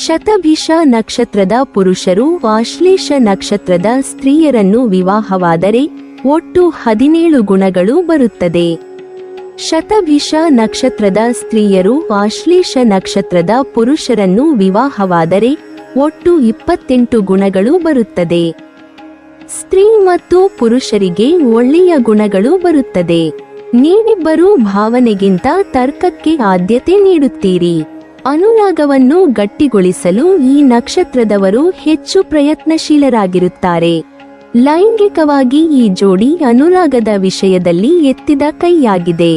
ಶತಭಿಷ ನಕ್ಷತ್ರದ ಪುರುಷರು ಆಶ್ಲೇಷ ನಕ್ಷತ್ರದ ಸ್ತ್ರೀಯರನ್ನು ವಿವಾಹವಾದರೆ ಒಟ್ಟು 17 ಗುಣಗಳು ಬರುತ್ತದೆ. ಶತಭಿಷ ನಕ್ಷತ್ರದ ಸ್ತ್ರೀಯರು ಆಶ್ಲೇಷ ನಕ್ಷತ್ರದ ಪುರುಷರನ್ನು ವಿವಾಹವಾದರೆ ಒಟ್ಟು 28 ಗುಣಗಳು ಬರುತ್ತದೆ. ಸ್ತ್ರೀ ಮತ್ತು ಪುರುಷರಿಗೆ ಒಳ್ಳೆಯ ಗುಣಗಳು ಬರುತ್ತದೆ. ನೀವಿಬ್ಬರೂ ಭಾವನೆಗಿಂತ ತರ್ಕಕ್ಕೆ ಆದ್ಯತೆ ನೀಡುತ್ತೀರಿ. ಅನುರಾಗವನ್ನು ಗಟ್ಟಿಗೊಳಿಸಲು ಈ ನಕ್ಷತ್ರದವರು ಹೆಚ್ಚು ಪ್ರಯತ್ನಶೀಲರಾಗಿರುತ್ತಾರೆ. ಲೈಂಗಿಕವಾಗಿ ಈ ಜೋಡಿ ಅನುರಾಗದ ವಿಷಯದಲ್ಲಿ ಎತ್ತಿದ ಕೈಯಾಗಿದೆ.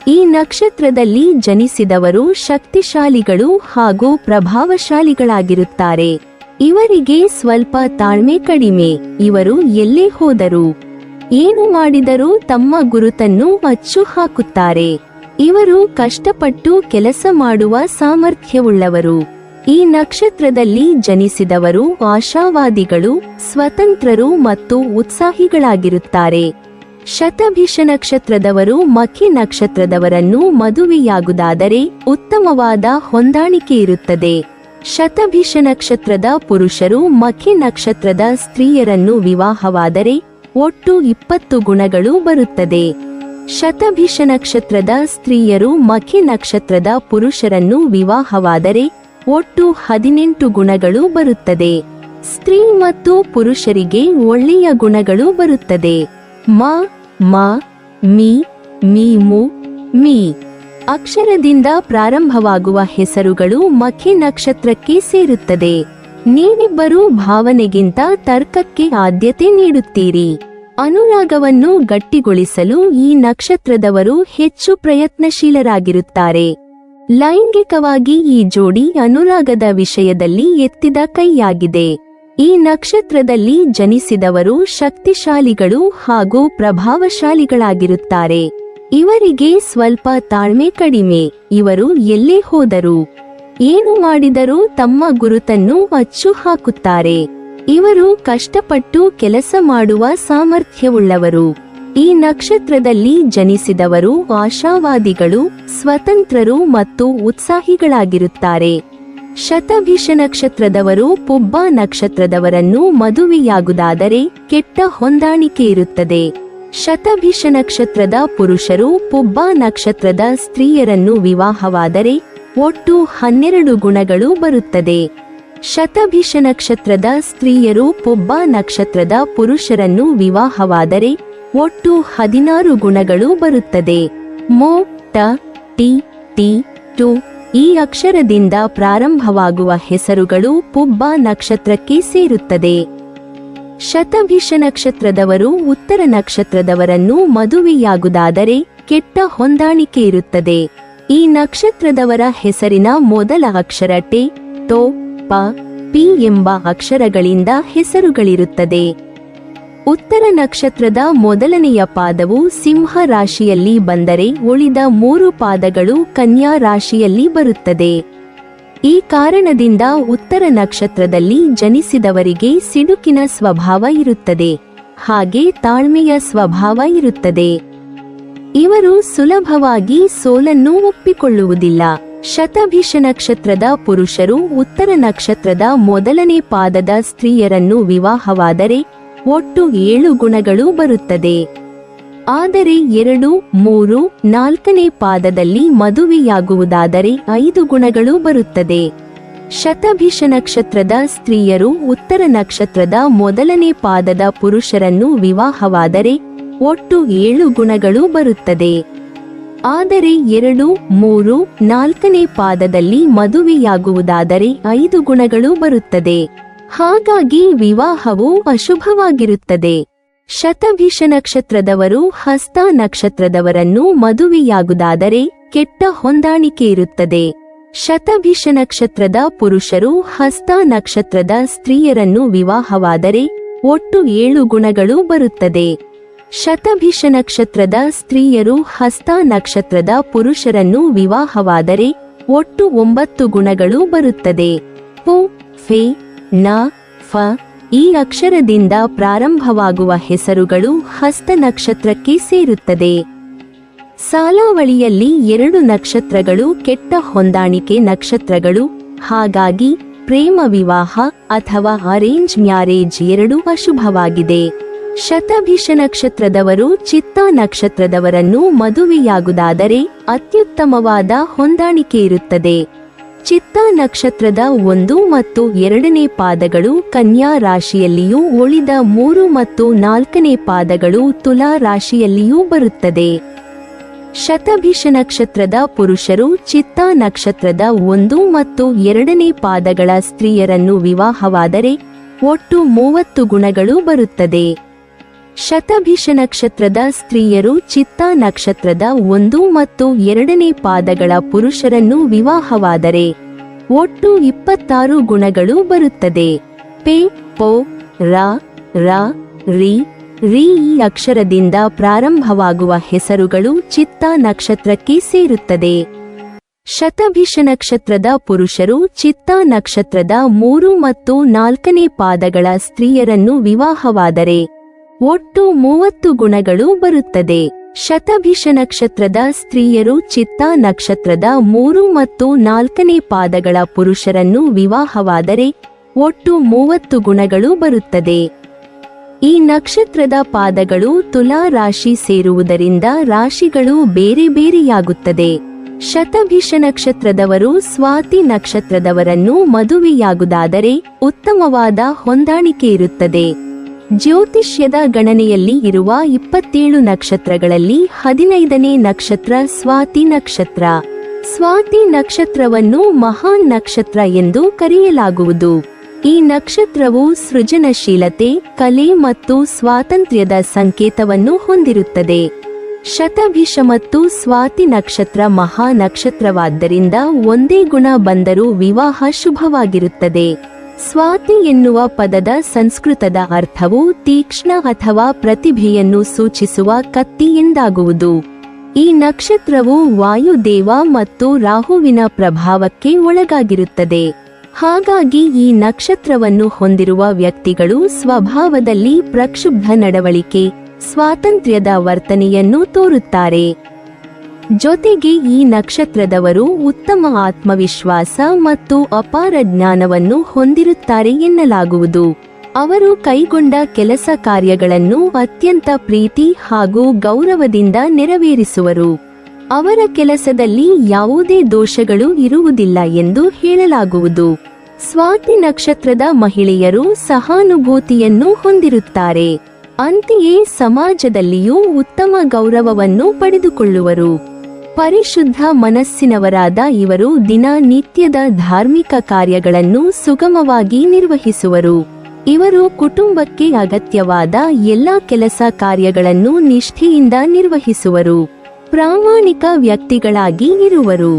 ಈ ನಕ್ಷತ್ರದಲ್ಲಿ ಜನಿಸಿದವರು ಶಕ್ತಿಶಾಲಿಗಳು ಹಾಗೂ ಪ್ರಭಾವಶಾಲಿಗಳಾಗಿರುತ್ತಾರೆ. ಇವರಿಗೆ ಸ್ವಲ್ಪ ತಾಳ್ಮೆ ಕಡಿಮೆ. ಇವರು ಎಲ್ಲೇ ಹೋದರೂ ಏನು ಮಾಡಿದರೂ ತಮ್ಮ ಗುರುತನ್ನು ಅಚ್ಚು ಹಾಕುತ್ತಾರೆ. ಇವರು ಕಷ್ಟಪಟ್ಟು ಕೆಲಸ ಮಾಡುವ ಸಾಮರ್ಥ್ಯವುಳ್ಳವರು. ಈ ನಕ್ಷತ್ರದಲ್ಲಿ ಜನಿಸಿದವರು ಆಶಾವಾದಿಗಳು, ಸ್ವತಂತ್ರರು ಮತ್ತು ಉತ್ಸಾಹಿಗಳಾಗಿರುತ್ತಾರೆ. ಶತಭಿಷ ನಕ್ಷತ್ರದವರು ಮಖಿ ನಕ್ಷತ್ರದವರನ್ನು ಮದುವೆಯಾಗುವುದಾದರೆ ಉತ್ತಮವಾದ ಹೊಂದಾಣಿಕೆ ಇರುತ್ತದೆ. ಶತಭಿಷ ನಕ್ಷತ್ರದ ಪುರುಷರು ಮಖಿ ನಕ್ಷತ್ರದ ಸ್ತ್ರೀಯರನ್ನು ವಿವಾಹವಾದರೆ ಒಟ್ಟು 20 ಗುಣಗಳು ಬರುತ್ತದೆ. ಶತಭಿಷ ನಕ್ಷತ್ರದ ಸ್ತ್ರೀಯರು ಮಖಿ ನಕ್ಷತ್ರದ ಪುರುಷರನ್ನು ವಿವಾಹವಾದರೆ ಒಟ್ಟು 18 ಗುಣಗಳು ಬರುತ್ತದೆ. ಸ್ತ್ರೀ ಮತ್ತು ಪುರುಷರಿಗೆ ಒಳ್ಳೆಯ ಗುಣಗಳು ಬರುತ್ತದೆ. ಮ, ಮ, ಮಿ, ಮೀಮು, ಮೀ ಅಕ್ಷರದಿಂದ ಪ್ರಾರಂಭವಾಗುವ ಹೆಸರುಗಳು ಮಖಿ ನಕ್ಷತ್ರಕ್ಕೆ ಸೇರುತ್ತದೆ. ನೀವಿಬ್ಬರೂ ಭಾವನೆಗಿಂತ ತರ್ಕಕ್ಕೆ ಆದ್ಯತೆ ನೀಡುತ್ತೀರಿ. ಅನುರಾಗವನ್ನು ಗಟ್ಟಿಗೊಳಿಸಲು ಈ ನಕ್ಷತ್ರದವರು ಹೆಚ್ಚು ಪ್ರಯತ್ನಶೀಲರಾಗಿರುತ್ತಾರೆ. ಲೈಂಗಿಕವಾಗಿ ಈ ಜೋಡಿ ಅನುರಾಗದ ವಿಷಯದಲ್ಲಿ ಎತ್ತಿದ ಕೈಯಾಗಿದೆ. ಈ ನಕ್ಷತ್ರದಲ್ಲಿ ಜನಿಸಿದವರು ಶಕ್ತಿಶಾಲಿಗಳು ಹಾಗೂ ಪ್ರಭಾವಶಾಲಿಗಳಾಗಿರುತ್ತಾರೆ. ಇವರಿಗೆ ಸ್ವಲ್ಪ ತಾಳ್ಮೆ ಕಡಿಮೆ. ಇವರು ಎಲ್ಲೇ ಹೋದರೂ ಏನು ಮಾಡಿದರೂ ತಮ್ಮ ಗುರುತನ್ನು ಅಚ್ಚು ಹಾಕುತ್ತಾರೆ. ಇವರು ಕಷ್ಟಪಟ್ಟು ಕೆಲಸ ಮಾಡುವ ಸಾಮರ್ಥ್ಯವುಳ್ಳವರು. ಈ ನಕ್ಷತ್ರದಲ್ಲಿ ಜನಿಸಿದವರು ಆಶಾವಾದಿಗಳು, ಸ್ವತಂತ್ರರು ಮತ್ತು ಉತ್ಸಾಹಿಗಳಾಗಿರುತ್ತಾರೆ. ಶತಭಿಷ ನಕ್ಷತ್ರದವರು ಪುಬ್ಬ ನಕ್ಷತ್ರದವರನ್ನು ಮದುವೆಯಾಗುವುದಾದರೆ ಕೆಟ್ಟ ಹೊಂದಾಣಿಕೆ ಇರುತ್ತದೆ. ಶತಭಿಷ ನಕ್ಷತ್ರದ ಪುರುಷರು ಪುಬ್ಬ ನಕ್ಷತ್ರದ ಸ್ತ್ರೀಯರನ್ನು ವಿವಾಹವಾದರೆ ಒಟ್ಟು 12 ಗುಣಗಳು ಬರುತ್ತದೆ. ಶತಭಿಷ ನಕ್ಷತ್ರದ ಸ್ತ್ರೀಯರು ಪುಬ್ಬ ನಕ್ಷತ್ರದ ಪುರುಷರನ್ನು ವಿವಾಹವಾದರೆ ಒಟ್ಟು 16 ಗುಣಗಳು ಬರುತ್ತದೆ. ಮೋ, ಟ, ಟಿ, ಟಿ, ಟು, ಈ ಅಕ್ಷರದಿಂದ ಪ್ರಾರಂಭವಾಗುವ ಹೆಸರುಗಳು ಪುಬ್ಬ ನಕ್ಷತ್ರಕ್ಕೆ ಸೇರುತ್ತದೆ. ಶತಭಿಷ ನಕ್ಷತ್ರದವರು ಉತ್ತರ ನಕ್ಷತ್ರದವರನ್ನು ಮದುವೆಯಾಗುವುದಾದರೆ ಕೆಟ್ಟ ಹೊಂದಾಣಿಕೆ ಇರುತ್ತದೆ. ಈ ನಕ್ಷತ್ರದವರ ಹೆಸರಿನ ಮೊದಲ ಅಕ್ಷರ ಟೆ, ಟೊ, ಪ, ಪಿ ಎಂಬ ಅಕ್ಷರಗಳಿಂದ ಹೆಸರುಗಳಿರುತ್ತದೆ. ಉತ್ತರ ನಕ್ಷತ್ರದ ಮೊದಲನೆಯ ಪಾದವು ಸಿಂಹ ರಾಶಿಯಲ್ಲಿ ಬಂದರೆ ಉಳಿದ 3 ಪಾದಗಳು ಕನ್ಯಾ ರಾಶಿಯಲ್ಲಿ ಬರುತ್ತದೆ. ಈ ಕಾರಣದಿಂದ ಉತ್ತರ ನಕ್ಷತ್ರದಲ್ಲಿ ಜನಿಸಿದವರಿಗೆ ಸಿಡುಕಿನ ಸ್ವಭಾವ ಇರುತ್ತದೆ, ಹಾಗೆ ತಾಳ್ಮೆಯ ಸ್ವಭಾವ ಇರುತ್ತದೆ. ಇವರು ಸುಲಭವಾಗಿ ಸೋಲನ್ನು ಒಪ್ಪಿಕೊಳ್ಳುವುದಿಲ್ಲ. ಶತಭಿಷ ನಕ್ಷತ್ರದ ಪುರುಷರು ಉತ್ತರ ನಕ್ಷತ್ರದ ಮೊದಲನೇ ಪಾದದ ಸ್ತ್ರೀಯರನ್ನು ವಿವಾಹವಾದರೆ ಒಟ್ಟು 7 ಗುಣಗಳು ಬರುತ್ತದೆ. ಆದರೆ 2, 3, 4ನೇ ಪಾದದಲ್ಲಿ ಮದುವೆಯಾಗುವುದಾದರೆ 5 ಗುಣಗಳು ಬರುತ್ತದೆ. ಶತಭಿಷ ನಕ್ಷತ್ರದ ಸ್ತ್ರೀಯರು ಉತ್ತರ ನಕ್ಷತ್ರದ ಮೊದಲನೇ ಪಾದದ ಪುರುಷರನ್ನು ವಿವಾಹವಾದರೆ ಒಟ್ಟು 7 ಗುಣಗಳು ಬರುತ್ತದೆ. ಆದರೆ 2, 3, 4ನೇ ಪಾದದಲ್ಲಿ ಮದುವೆಯಾಗುವುದಾದರೆ 5 ಗುಣಗಳು ಬರುತ್ತದೆ. ಹಾಗಾಗಿ ವಿವಾಹವು ಅಶುಭವಾಗಿರುತ್ತದೆ. ಶತಭಿಷ ನಕ್ಷತ್ರದವರು ಹಸ್ತ ನಕ್ಷತ್ರದವರನ್ನು ಮದುವೆಯಾಗುವುದಾದರೆ ಕೆಟ್ಟ ಹೊಂದಾಣಿಕೆ ಇರುತ್ತದೆ. ಶತಭಿಷ ನಕ್ಷತ್ರದ ಪುರುಷರು ಹಸ್ತ ನಕ್ಷತ್ರದ ಸ್ತ್ರೀಯರನ್ನು ವಿವಾಹವಾದರೆ ಒಟ್ಟು 7 ಗುಣಗಳು ಬರುತ್ತದೆ. ಶತಭಿಷ ನಕ್ಷತ್ರದ ಸ್ತ್ರೀಯರು ಹಸ್ತ ನಕ್ಷತ್ರದ ಪುರುಷರನ್ನು ವಿವಾಹವಾದರೆ ಒಟ್ಟು 9 ಗುಣಗಳು ಬರುತ್ತದೆ. ಪು, ಫೆ, ನ, ಫ ಈ ಅಕ್ಷರದಿಂದ ಪ್ರಾರಂಭವಾಗುವ ಹೆಸರುಗಳು ಹಸ್ತ ನಕ್ಷತ್ರಕ್ಕೆ ಸೇರುತ್ತದೆ. ಸಾಲಾವಳಿಯಲ್ಲಿ 2 ನಕ್ಷತ್ರಗಳು ಕೆಟ್ಟ ಹೊಂದಾಣಿಕೆ ನಕ್ಷತ್ರಗಳು. ಹಾಗಾಗಿ ಪ್ರೇಮ ವಿವಾಹ ಅಥವಾ ಅರೇಂಜ್ ಮ್ಯಾರೇಜ್ ಎರಡೂ ಅಶುಭವಾಗಿದೆ. ಶತಭಿಷ ನಕ್ಷತ್ರದವರು ಚಿತ್ತಾ ನಕ್ಷತ್ರದವರನ್ನು ಮದುವೆಯಾಗುವುದಾದರೆ ಅತ್ಯುತ್ತಮವಾದ ಹೊಂದಾಣಿಕೆ ಇರುತ್ತದೆ. ಚಿತ್ತಾ ನಕ್ಷತ್ರದ 1 ಮತ್ತು 2ನೇ ಪಾದಗಳು ಕನ್ಯಾ ರಾಶಿಯಲ್ಲಿಯೂ ಉಳಿದ 3 ಮತ್ತು 4ನೇ ಪಾದಗಳು ತುಲಾ ರಾಶಿಯಲ್ಲಿಯೂ ಬರುತ್ತದೆ. ಶತಭಿಷ ನಕ್ಷತ್ರದ ಪುರುಷರು ಚಿತ್ತಾ ನಕ್ಷತ್ರದ 1 ಮತ್ತು 2ನೇ ಪಾದಗಳ ಸ್ತ್ರೀಯರನ್ನು ವಿವಾಹವಾದರೆ ಒಟ್ಟು 30 ಗುಣಗಳು ಬರುತ್ತದೆ. ಶತಭಿಷ ನಕ್ಷತ್ರದ ಸ್ತ್ರೀಯರು ಚಿತ್ತಾ ನಕ್ಷತ್ರದ 1 ಮತ್ತು 2ನೇ ಪಾದಗಳ ಪುರುಷರನ್ನು ವಿವಾಹವಾದರೆ ಒಟ್ಟು 26 ಗುಣಗಳು ಬರುತ್ತದೆ. ಪೆ, ಪೊ, ರ, ರ, ರಿ, ರಿ ಈ ಅಕ್ಷರದಿಂದ ಪ್ರಾರಂಭವಾಗುವ ಹೆಸರುಗಳು ಚಿತ್ತಾ ನಕ್ಷತ್ರಕ್ಕೆ ಸೇರುತ್ತದೆ. ಶತಭಿಷ ನಕ್ಷತ್ರದ ಪುರುಷರು ಚಿತ್ತಾ ನಕ್ಷತ್ರದ 3 ಮತ್ತು 4ನೇ ಪಾದಗಳ ಸ್ತ್ರೀಯರನ್ನು ವಿವಾಹವಾದರೆ ಒಟ್ಟು 30 ಗುಣಗಳು ಬರುತ್ತದೆ. ಶತಭಿಷ ನಕ್ಷತ್ರದ ಸ್ತ್ರೀಯರು ಚಿತ್ತಾ ನಕ್ಷತ್ರದ 3 ಮತ್ತು 4ನೇ ಪಾದಗಳ ಪುರುಷರನ್ನು ವಿವಾಹವಾದರೆ ಒಟ್ಟು 30 ಗುಣಗಳು ಬರುತ್ತದೆ. ಈ ನಕ್ಷತ್ರದ ಪಾದಗಳು ತುಲಾ ರಾಶಿ ಸೇರುವುದರಿಂದ ರಾಶಿಗಳು ಬೇರೆ ಬೇರೆಯಾಗುತ್ತದೆ. ಶತಭಿಷ ನಕ್ಷತ್ರದವರು ಸ್ವಾತಿ ನಕ್ಷತ್ರದವರನ್ನು ಮದುವೆಯಾಗುವುದಾದರೆ ಉತ್ತಮವಾದ ಹೊಂದಾಣಿಕೆ ಇರುತ್ತದೆ. ಜ್ಯೋತಿಷ್ಯದ ಗಣನೆಯಲ್ಲಿ ಇರುವ 27 ನಕ್ಷತ್ರಗಳಲ್ಲಿ 15ನೇ ನಕ್ಷತ್ರ ಸ್ವಾತಿ ನಕ್ಷತ್ರ. ಸ್ವಾತಿ ನಕ್ಷತ್ರವನ್ನು ಮಹಾನ್ ನಕ್ಷತ್ರ ಎಂದು ಕರೆಯಲಾಗುವುದು. ಈ ನಕ್ಷತ್ರವು ಸೃಜನಶೀಲತೆ, ಕಲೆ ಮತ್ತು ಸ್ವಾತಂತ್ರ್ಯದ ಸಂಕೇತವನ್ನು ಹೊಂದಿರುತ್ತದೆ. ಶತಭಿಷ ಮತ್ತು ಸ್ವಾತಿ ನಕ್ಷತ್ರ ಮಹಾ ನಕ್ಷತ್ರವಾದ್ದರಿಂದ ಒಂದೇ ಗುಣ ಬಂದರೂ ವಿವಾಹ ಶುಭವಾಗಿರುತ್ತದೆ. ಸ್ವಾತಿ ಎನ್ನುವ ಪದದ ಸಂಸ್ಕೃತದ ಅರ್ಥವು ತೀಕ್ಷ್ಣ ಅಥವಾ ಪ್ರತಿಭೆಯನ್ನು ಸೂಚಿಸುವ ಕತ್ತಿ ಎಂದಾಗುವುದು. ಈ ನಕ್ಷತ್ರವು ವಾಯುದೇವ ಮತ್ತು ರಾಹುವಿನ ಪ್ರಭಾವಕ್ಕೆ ಒಳಗಾಗಿರುತ್ತದೆ. ಹಾಗಾಗಿ ಈ ನಕ್ಷತ್ರವನ್ನು ಹೊಂದಿರುವ ವ್ಯಕ್ತಿಗಳು ಸ್ವಭಾವದಲ್ಲಿ ಪ್ರಕ್ಷುಬ್ಧ ನಡವಳಿಕೆ, ಸ್ವಾತಂತ್ರ್ಯದ ವರ್ತನೆಯನ್ನು ತೋರುತ್ತಾರೆ. ಜೊತೆಗೆ ಈ ನಕ್ಷತ್ರದವರು ಉತ್ತಮ ಆತ್ಮವಿಶ್ವಾಸ ಮತ್ತು ಅಪಾರ ಜ್ಞಾನವನ್ನು ಹೊಂದಿರುತ್ತಾರೆ ಎನ್ನಲಾಗುವುದು. ಅವರು ಕೈಗೊಂಡ ಕೆಲಸ ಕಾರ್ಯಗಳನ್ನು ಅತ್ಯಂತ ಪ್ರೀತಿ ಹಾಗೂ ಗೌರವದಿಂದ ನೆರವೇರಿಸುವರು. ಅವರ ಕೆಲಸದಲ್ಲಿ ಯಾವುದೇ ದೋಷಗಳು ಇರುವುದಿಲ್ಲ ಎಂದು ಹೇಳಲಾಗುವುದು. ಸ್ವಾತಿ ನಕ್ಷತ್ರದ ಮಹಿಳೆಯರು ಸಹಾನುಭೂತಿಯನ್ನು ಹೊಂದಿರುತ್ತಾರೆ. ಅಂತೆಯೇ ಸಮಾಜದಲ್ಲಿಯೂ ಉತ್ತಮ ಗೌರವವನ್ನು ಪಡೆದುಕೊಳ್ಳುವರು. ಪರಿಶುದ್ಧ ಮನಸ್ಸಿನವರಾದ ಇವರು ದಿನನಿತ್ಯದ ಧಾರ್ಮಿಕ ಕಾರ್ಯಗಳನ್ನು ಸುಗಮವಾಗಿ ನಿರ್ವಹಿಸುವರು. ಇವರು ಕುಟುಂಬಕ್ಕೆ ಅಗತ್ಯವಾದ ಎಲ್ಲ ಕೆಲಸ ಕಾರ್ಯಗಳನ್ನು ನಿಷ್ಠೆಯಿಂದ ನಿರ್ವಹಿಸುವರು. ಪ್ರಾಮಾಣಿಕ ವ್ಯಕ್ತಿಗಳಾಗಿ ಇರುವರು.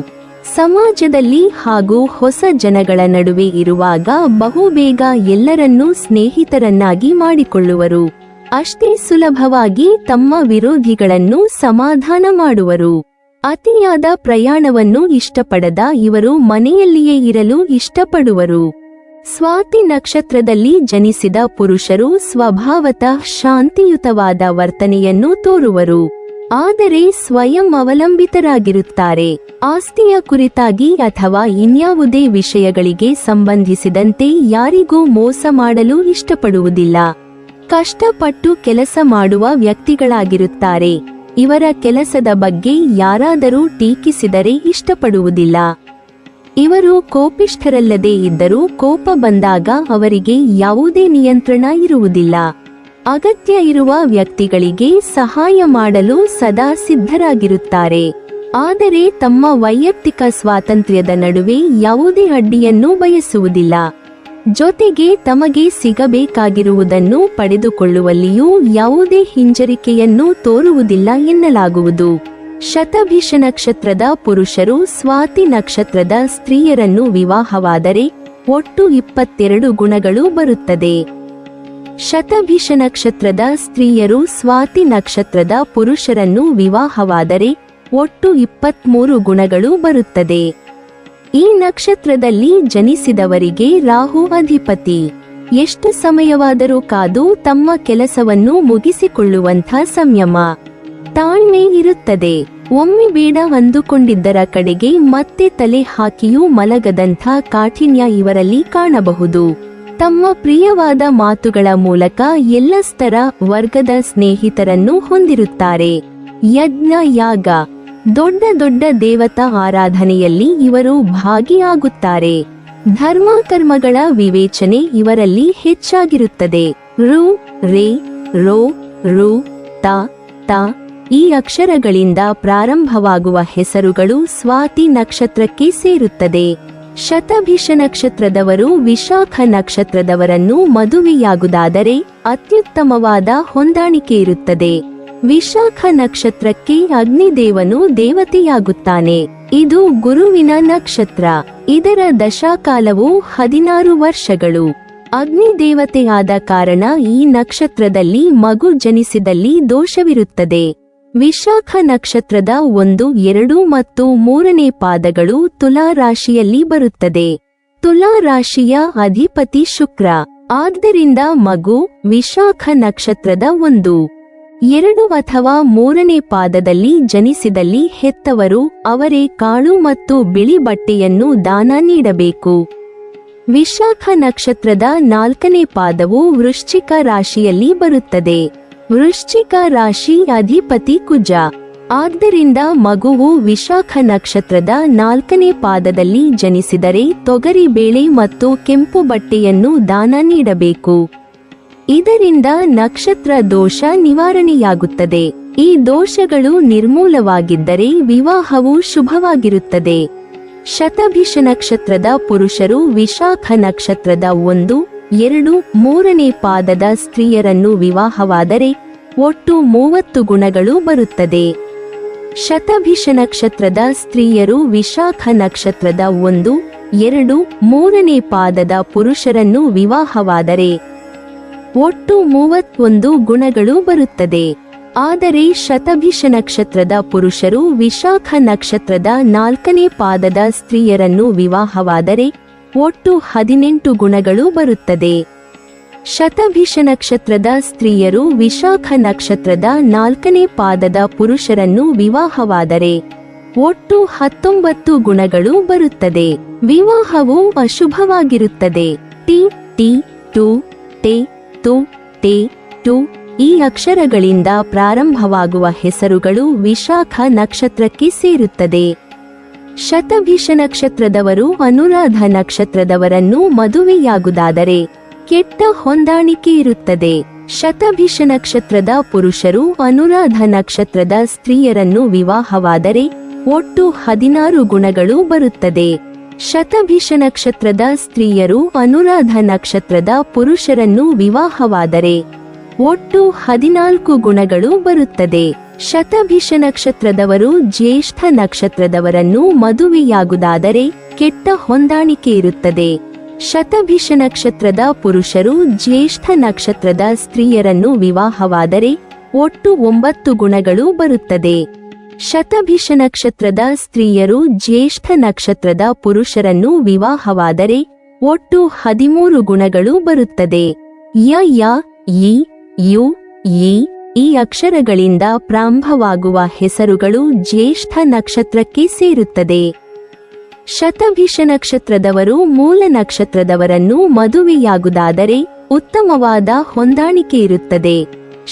ಸಮಾಜದಲ್ಲಿ ಹಾಗೂ ಹೊಸ ಜನಗಳ ನಡುವೆ ಇರುವಾಗ ಬಹುಬೇಗ ಎಲ್ಲರನ್ನೂ ಸ್ನೇಹಿತರನ್ನಾಗಿ ಮಾಡಿಕೊಳ್ಳುವರು. ಅಷ್ಟೇ ಸುಲಭವಾಗಿ ತಮ್ಮ ವಿರೋಧಿಗಳನ್ನು ಸಮಾಧಾನ ಮಾಡುವರು. ಅತಿಯಾದ ಪ್ರಯಾಣವನ್ನು ಇಷ್ಟಪಡದ ಇವರು ಮನೆಯಲ್ಲಿಯೇ ಇರಲು ಇಷ್ಟಪಡುವರು. ಸ್ವಾತಿ ನಕ್ಷತ್ರದಲ್ಲಿ ಜನಿಸಿದ ಪುರುಷರು ಸ್ವಭಾವತಃ ಶಾಂತಿಯುತವಾದ ವರ್ತನೆಯನ್ನು ತೋರುವರು. ಆದರೆ ಸ್ವಯಂ ಅವಲಂಬಿತರಾಗಿರುತ್ತಾರೆ. ಆಸ್ತಿಯ ಕುರಿತಾಗಿ ಅಥವಾ ಇನ್ಯಾವುದೇ ವಿಷಯಗಳಿಗೆ ಸಂಬಂಧಿಸಿದಂತೆ ಯಾರಿಗೂ ಮೋಸ ಮಾಡಲು ಇಷ್ಟಪಡುವುದಿಲ್ಲ. ಕಷ್ಟಪಟ್ಟು ಕೆಲಸ ಮಾಡುವ ವ್ಯಕ್ತಿಗಳಾಗಿರುತ್ತಾರೆ. ಇವರ ಕೆಲಸದ ಬಗ್ಗೆ ಯಾರಾದರೂ ಟೀಕಿಸಿದರೆ ಇಷ್ಟಪಡುವುದಿಲ್ಲ. ಇವರು ಕೋಪಿಷ್ಠರಲ್ಲದೇ ಇದ್ದರೂ ಕೋಪ ಬಂದಾಗ ಅವರಿಗೆ ಯಾವುದೇ ನಿಯಂತ್ರಣ ಇರುವುದಿಲ್ಲ. ಅಗತ್ಯ ಇರುವ ವ್ಯಕ್ತಿಗಳಿಗೆ ಸಹಾಯ ಮಾಡಲು ಸದಾ ಸಿದ್ಧರಾಗಿರುತ್ತಾರೆ. ಆದರೆ ತಮ್ಮ ವೈಯಕ್ತಿಕ ಸ್ವಾತಂತ್ರ್ಯದ ನಡುವೆ ಯಾವುದೇ ಅಡ್ಡಿಯನ್ನು ಬಯಸುವುದಿಲ್ಲ. ಜೊತೆಗೆ ತಮಗೆ ಸಿಗಬೇಕಾಗಿರುವುದನ್ನು ಪಡೆದುಕೊಳ್ಳುವಲ್ಲಿಯೂ ಯಾವುದೇ ಹಿಂಜರಿಕೆಯನ್ನು ತೋರುವುದಿಲ್ಲ ಎನ್ನಲಾಗುವುದು. ಶತಭಿಷ ನಕ್ಷತ್ರದ ಪುರುಷರು ಸ್ವಾತಿ ನಕ್ಷತ್ರದ ಸ್ತ್ರೀಯರನ್ನು ವಿವಾಹವಾದರೆ ಒಟ್ಟು 22 ಗುಣಗಳು ಬರುತ್ತದೆ. ಶತಭಿಷ ನಕ್ಷತ್ರದ ಸ್ತ್ರೀಯರು ಸ್ವಾತಿ ನಕ್ಷತ್ರದ ಪುರುಷರನ್ನು ವಿವಾಹವಾದರೆ ಒಟ್ಟು 23 ಗುಣಗಳು ಬರುತ್ತದೆ. ಈ ನಕ್ಷತ್ರದಲ್ಲಿ ಜನಿಸಿದವರಿಗೆ ರಾಹು ಅಧಿಪತಿ. ಎಷ್ಟು ಸಮಯವಾದರೂ ಕಾದು ತಮ್ಮ ಕೆಲಸವನ್ನು ಮುಗಿಸಿಕೊಳ್ಳುವಂಥ ಸಂಯಮ, ತಾಳ್ಮೆ ಇರುತ್ತದೆ. ಒಮ್ಮೆ ಬೇಡ ಅಂದುಕೊಂಡಿದ್ದರ ಕಡೆಗೆ ಮತ್ತೆ ತಲೆ ಹಾಕಿಯೂ ಮಲಗದಂಥ ಕಾಠಿಣ್ಯ ಇವರಲ್ಲಿ ಕಾಣಬಹುದು. ತಮ್ಮ ಪ್ರಿಯವಾದ ಮಾತುಗಳ ಮೂಲಕ ಎಲ್ಲ ಸ್ತರ ವರ್ಗದ ಸ್ನೇಹಿತರನ್ನು ಹೊಂದಿರುತ್ತಾರೆ. ಯಜ್ಞ, ಯಾಗ, ದೊಡ್ಡ ದೊಡ್ಡ ದೇವತಾ ಆರಾಧನೆಯಲ್ಲಿ ಇವರು ಭಾಗಿಯಾಗುತ್ತಾರೆ. ಧರ್ಮಕರ್ಮಗಳ ವಿವೇಚನೆ ಇವರಲ್ಲಿ ಹೆಚ್ಚಾಗಿರುತ್ತದೆ. ರು, ರೇ, ರೋ, ರು, ತ, ತ ಈ ಅಕ್ಷರಗಳಿಂದ ಪ್ರಾರಂಭವಾಗುವ ಹೆಸರುಗಳು ಸ್ವಾತಿ ನಕ್ಷತ್ರಕ್ಕೆ ಸೇರುತ್ತದೆ. ಶತಭಿಷ ನಕ್ಷತ್ರದವರು ವಿಶಾಖ ನಕ್ಷತ್ರದವರನ್ನು ಮದುವೆಯಾಗುವುದಾದರೆ ಅತ್ಯುತ್ತಮವಾದ ಹೊಂದಾಣಿಕೆ ಇರುತ್ತದೆ. ವಿಶಾಖ ನಕ್ಷತ್ರಕ್ಕೆ ಅಗ್ನಿದೇವನು ದೇವತೆಯಾಗುತ್ತಾನೆ. ಇದು ಗುರುವಿನ ನಕ್ಷತ್ರ. ಇದರ ದಶಾಕಾಲವು 16 ವರ್ಷಗಳು. ಅಗ್ನಿದೇವತೆಯಾದ ಕಾರಣ ಈ ನಕ್ಷತ್ರದಲ್ಲಿ ಮಗು ಜನಿಸಿದಲ್ಲಿ ದೋಷವಿರುತ್ತದೆ. ವಿಶಾಖ ನಕ್ಷತ್ರದ 1, 2 ಮತ್ತು 3ನೇ ಪಾದಗಳು ತುಲಾ ರಾಶಿಯಲ್ಲಿ ಬರುತ್ತದೆ. ತುಲಾ ರಾಶಿಯ ಅಧಿಪತಿ ಶುಕ್ರ. ಆದ್ದರಿಂದ ಮಗು ವಿಶಾಖ ನಕ್ಷತ್ರದ 1, 2 ಅಥವಾ 3ನೇ ಪಾದದಲ್ಲಿ ಜನಿಸಿದಲ್ಲಿ ಹೆತ್ತವರು ಅವರೇ ಕಾಳು ಮತ್ತು ಬಿಳಿ ಬಟ್ಟೆಯನ್ನು ದಾನ ನೀಡಬೇಕು. ವಿಶಾಖ ನಕ್ಷತ್ರದ 4ನೇ ಪಾದವು ವೃಶ್ಚಿಕ ರಾಶಿಯಲ್ಲಿ ಬರುತ್ತದೆ. ವೃಶ್ಚಿಕ ರಾಶಿ ಅಧಿಪತಿ ಕುಜ. ಆದ್ದರಿಂದ ಮಗುವು ವಿಶಾಖ ನಕ್ಷತ್ರದ 4ನೇ ಪಾದದಲ್ಲಿ ಜನಿಸಿದರೆ ತೊಗರಿ ಬೇಳೆ ಮತ್ತು ಕೆಂಪು ಬಟ್ಟೆಯನ್ನು ದಾನ ನೀಡಬೇಕು. ಇದರಿಂದ ನಕ್ಷತ್ರ ದೋಷ ನಿವಾರಣೆಯಾಗುತ್ತದೆ. ಈ ದೋಷಗಳು ನಿರ್ಮೂಲವಾಗಿದ್ದರೆ ವಿವಾಹವು ಶುಭವಾಗಿರುತ್ತದೆ. ಶತಭಿಷ ನಕ್ಷತ್ರದ ಪುರುಷರು ವಿಶಾಖ ನಕ್ಷತ್ರದ 1, 2, 3ನೇ ಪಾದದ ಸ್ತ್ರೀಯರನ್ನು ವಿವಾಹವಾದರೆ ಒಟ್ಟು 30 ಗುಣಗಳು ಬರುತ್ತದೆ. ಶತಭಿಷ ನಕ್ಷತ್ರದ ಸ್ತ್ರೀಯರು ವಿಶಾಖ ನಕ್ಷತ್ರದ 1, 2, 3ನೇ ಪಾದದ ಪುರುಷರನ್ನು ವಿವಾಹವಾದರೆ ಒಟ್ಟು 31 ಗುಣಗಳು ಬರುತ್ತದೆ. ಆದರೆ ಶತಭಿಷ ನಕ್ಷತ್ರದ ಪುರುಷರು ವಿಶಾಖ ನಕ್ಷತ್ರದ 4ನೇ ಪಾದದ ಸ್ತ್ರೀಯರನ್ನು ವಿವಾಹವಾದರೆ ಒಟ್ಟು 18 ಗುಣಗಳು ಬರುತ್ತದೆ. ಶತಭಿಷ ನಕ್ಷತ್ರದ ಸ್ತ್ರೀಯರು ವಿಶಾಖ ನಕ್ಷತ್ರದ 4ನೇ ಪಾದದ ಪುರುಷರನ್ನು ವಿವಾಹವಾದರೆ ಒಟ್ಟು 19 ಗುಣಗಳು ಬರುತ್ತದೆ. ವಿವಾಹವು ಅಶುಭವಾಗಿರುತ್ತದೆ. ಟಿ, ಟಿ, ಟು, ಟೆ, ತು, ಟೆ, ಟು ಈ ಅಕ್ಷರಗಳಿಂದ ಪ್ರಾರಂಭವಾಗುವ ಹೆಸರುಗಳು ವಿಶಾಖ ನಕ್ಷತ್ರಕ್ಕೆ ಸೇರುತ್ತದೆ. ಶತಭಿಷ ನಕ್ಷತ್ರದವರು ಅನುರಾಧ ನಕ್ಷತ್ರದವರನ್ನು ಮದುವೆಯಾಗುವುದಾದರೆ ಕೆಟ್ಟ ಹೊಂದಾಣಿಕೆ ಇರುತ್ತದೆ. ಶತಭಿಷ ನಕ್ಷತ್ರದ ಪುರುಷರು ಅನುರಾಧ ನಕ್ಷತ್ರದ ಸ್ತ್ರೀಯರನ್ನು ವಿವಾಹವಾದರೆ ಒಟ್ಟು 16 ಗುಣಗಳು ಬರುತ್ತದೆ. ಶತಭಿಷ ನಕ್ಷತ್ರದ ಸ್ತ್ರೀಯರು ಅನುರಾಧ ನಕ್ಷತ್ರದ ಪುರುಷರನ್ನು ವಿವಾಹವಾದರೆ ಒಟ್ಟು 14 ಗುಣಗಳು ಬರುತ್ತದೆ. ಶತಭಿಷ ನಕ್ಷತ್ರದವರು ಜ್ಯೇಷ್ಠ ನಕ್ಷತ್ರದವರನ್ನು ಮದುವೆಯಾಗುವುದಾದರೆ ಕೆಟ್ಟ ಹೊಂದಾಣಿಕೆ ಇರುತ್ತದೆ. ಶತಭಿಷ ನಕ್ಷತ್ರದ ಪುರುಷರು ಜ್ಯೇಷ್ಠ ನಕ್ಷತ್ರದ ಸ್ತ್ರೀಯರನ್ನು ವಿವಾಹವಾದರೆ ಒಟ್ಟು 9 ಗುಣಗಳು ಬರುತ್ತದೆ. ಶತಭಿಷ ನಕ್ಷತ್ರದ ಸ್ತ್ರೀಯರು ಜ್ಯೇಷ್ಠ ನಕ್ಷತ್ರದ ಪುರುಷರನ್ನು ವಿವಾಹವಾದರೆ ಒಟ್ಟು 13 ಗುಣಗಳು ಬರುತ್ತದೆ. ಯ ಯ ಇ ಯು ಈ ಈ ಅಕ್ಷರಗಳಿಂದ ಪ್ರಾರಂಭವಾಗುವ ಹೆಸರುಗಳು ಜ್ಯೇಷ್ಠ ನಕ್ಷತ್ರಕ್ಕೆ ಸೇರುತ್ತದೆ. ಶತಭಿಷ ನಕ್ಷತ್ರದವರು ಮೂಲ ನಕ್ಷತ್ರದವರನ್ನು ಮದುವೆಯಾಗುವುದಾದರೆ ಉತ್ತಮವಾದ ಹೊಂದಾಣಿಕೆ ಇರುತ್ತದೆ.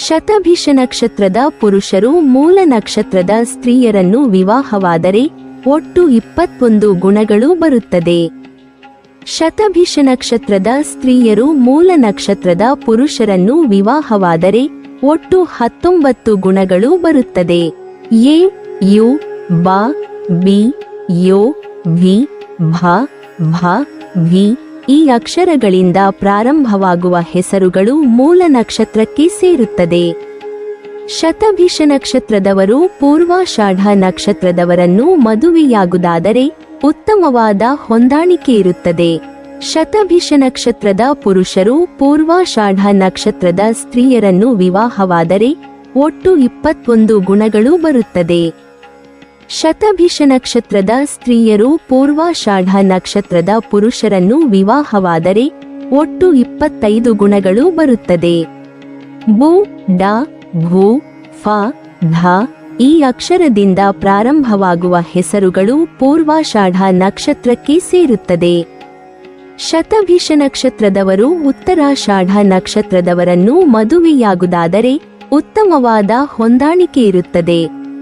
ಶತಭಿಷ ನಕ್ಷತ್ರದ ಪುರುಷರು ಮೂಲ ನಕ್ಷತ್ರದ ಸ್ತ್ರೀಯರನ್ನು ವಿವಾಹವಾದರೆ ಒಟ್ಟು 21 ಗುಣಗಳು ಬರುತ್ತದೆ. ಶತಭಿಷ ನಕ್ಷತ್ರದ ಸ್ತ್ರೀಯರು ಮೂಲ ನಕ್ಷತ್ರದ ಪುರುಷರನ್ನು ವಿವಾಹವಾದರೆ ಒಟ್ಟು 19 ಗುಣಗಳು ಬರುತ್ತದೆ. ಎ ಯು ಬ ಬಿ ಯೋ ವಿ ಭ ಭ ವಿ ಈ ಅಕ್ಷರಗಳಿಂದ ಪ್ರಾರಂಭವಾಗುವ ಹೆಸರುಗಳು ಮೂಲ ನಕ್ಷತ್ರಕ್ಕೆ ಸೇರುತ್ತದೆ. ಶತಭಿಷ ನಕ್ಷತ್ರದವರು ಪೂರ್ವಾಷಾಢ ನಕ್ಷತ್ರದವರನ್ನು ಮದುವೆಯಾಗುವುದಾದರೆ ಉತ್ತಮವಾದ ಹೊಂದಾಣಿಕೆ ಇರುತ್ತದೆ. ಶತಭಿಷ ನಕ್ಷತ್ರದ ಪುರುಷರು ಪೂರ್ವಾಷಾಢ ನಕ್ಷತ್ರದ ಸ್ತ್ರೀಯರನ್ನು ವಿವಾಹವಾದರೆ ಒಟ್ಟು 21 ಗುಣಗಳು ಬರುತ್ತದೆ. ಶತಭಿಷ ನಕ್ಷತ್ರದ ಸ್ತ್ರೀಯರು ಪೂರ್ವಾಷಾಢ ನಕ್ಷತ್ರದ ಪುರುಷರನ್ನು ವಿವಾಹವಾದರೆ ಒಟ್ಟು 25 ಗುಣಗಳು ಬರುತ್ತದೆ. ಬು ಡ ಭೂ ಫ ಧ ಈ ಅಕ್ಷರದಿಂದ ಪ್ರಾರಂಭವಾಗುವ ಹೆಸರುಗಳು ಪೂರ್ವಾಷಾಢ ನಕ್ಷತ್ರಕ್ಕೆ ಸೇರುತ್ತದೆ. ಶತಭಿಷ ನಕ್ಷತ್ರದವರು ಉತ್ತರಾಷಾಢ ನಕ್ಷತ್ರದವರನ್ನು ಮದುವೆಯಾಗುವುದಾದರೆ ಉತ್ತಮವಾದ ಹೊಂದಾಣಿಕೆ ಇರುತ್ತದೆ.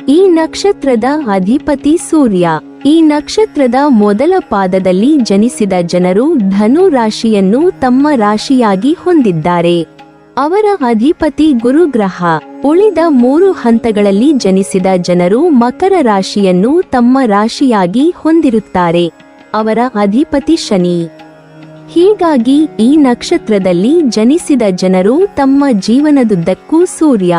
ಈ ನಕ್ಷತ್ರದ ಅಧಿಪತಿ ಸೂರ್ಯ. ಈ ನಕ್ಷತ್ರದ ಮೊದಲ ಪಾದದಲ್ಲಿ ಜನಿಸಿದ ಜನರು ಧನು ರಾಶಿಯನ್ನು ತಮ್ಮ ರಾಶಿಯಾಗಿ ಹೊಂದಿದ್ದಾರೆ. ಅವರ ಅಧಿಪತಿ ಗುರುಗ್ರಹ. ಉಳಿದ 3 ಹಂತಗಳಲ್ಲಿ ಜನಿಸಿದ ಜನರು ಮಕರ ರಾಶಿಯನ್ನು ತಮ್ಮ ರಾಶಿಯಾಗಿ ಹೊಂದಿರುತ್ತಾರೆ. ಅವರ ಅಧಿಪತಿ ಶನಿ. ಹೀಗಾಗಿ ಈ ನಕ್ಷತ್ರದಲ್ಲಿ ಜನಿಸಿದ ಜನರು ತಮ್ಮ ಜೀವನದುದ್ದಕ್ಕೂ ಸೂರ್ಯ,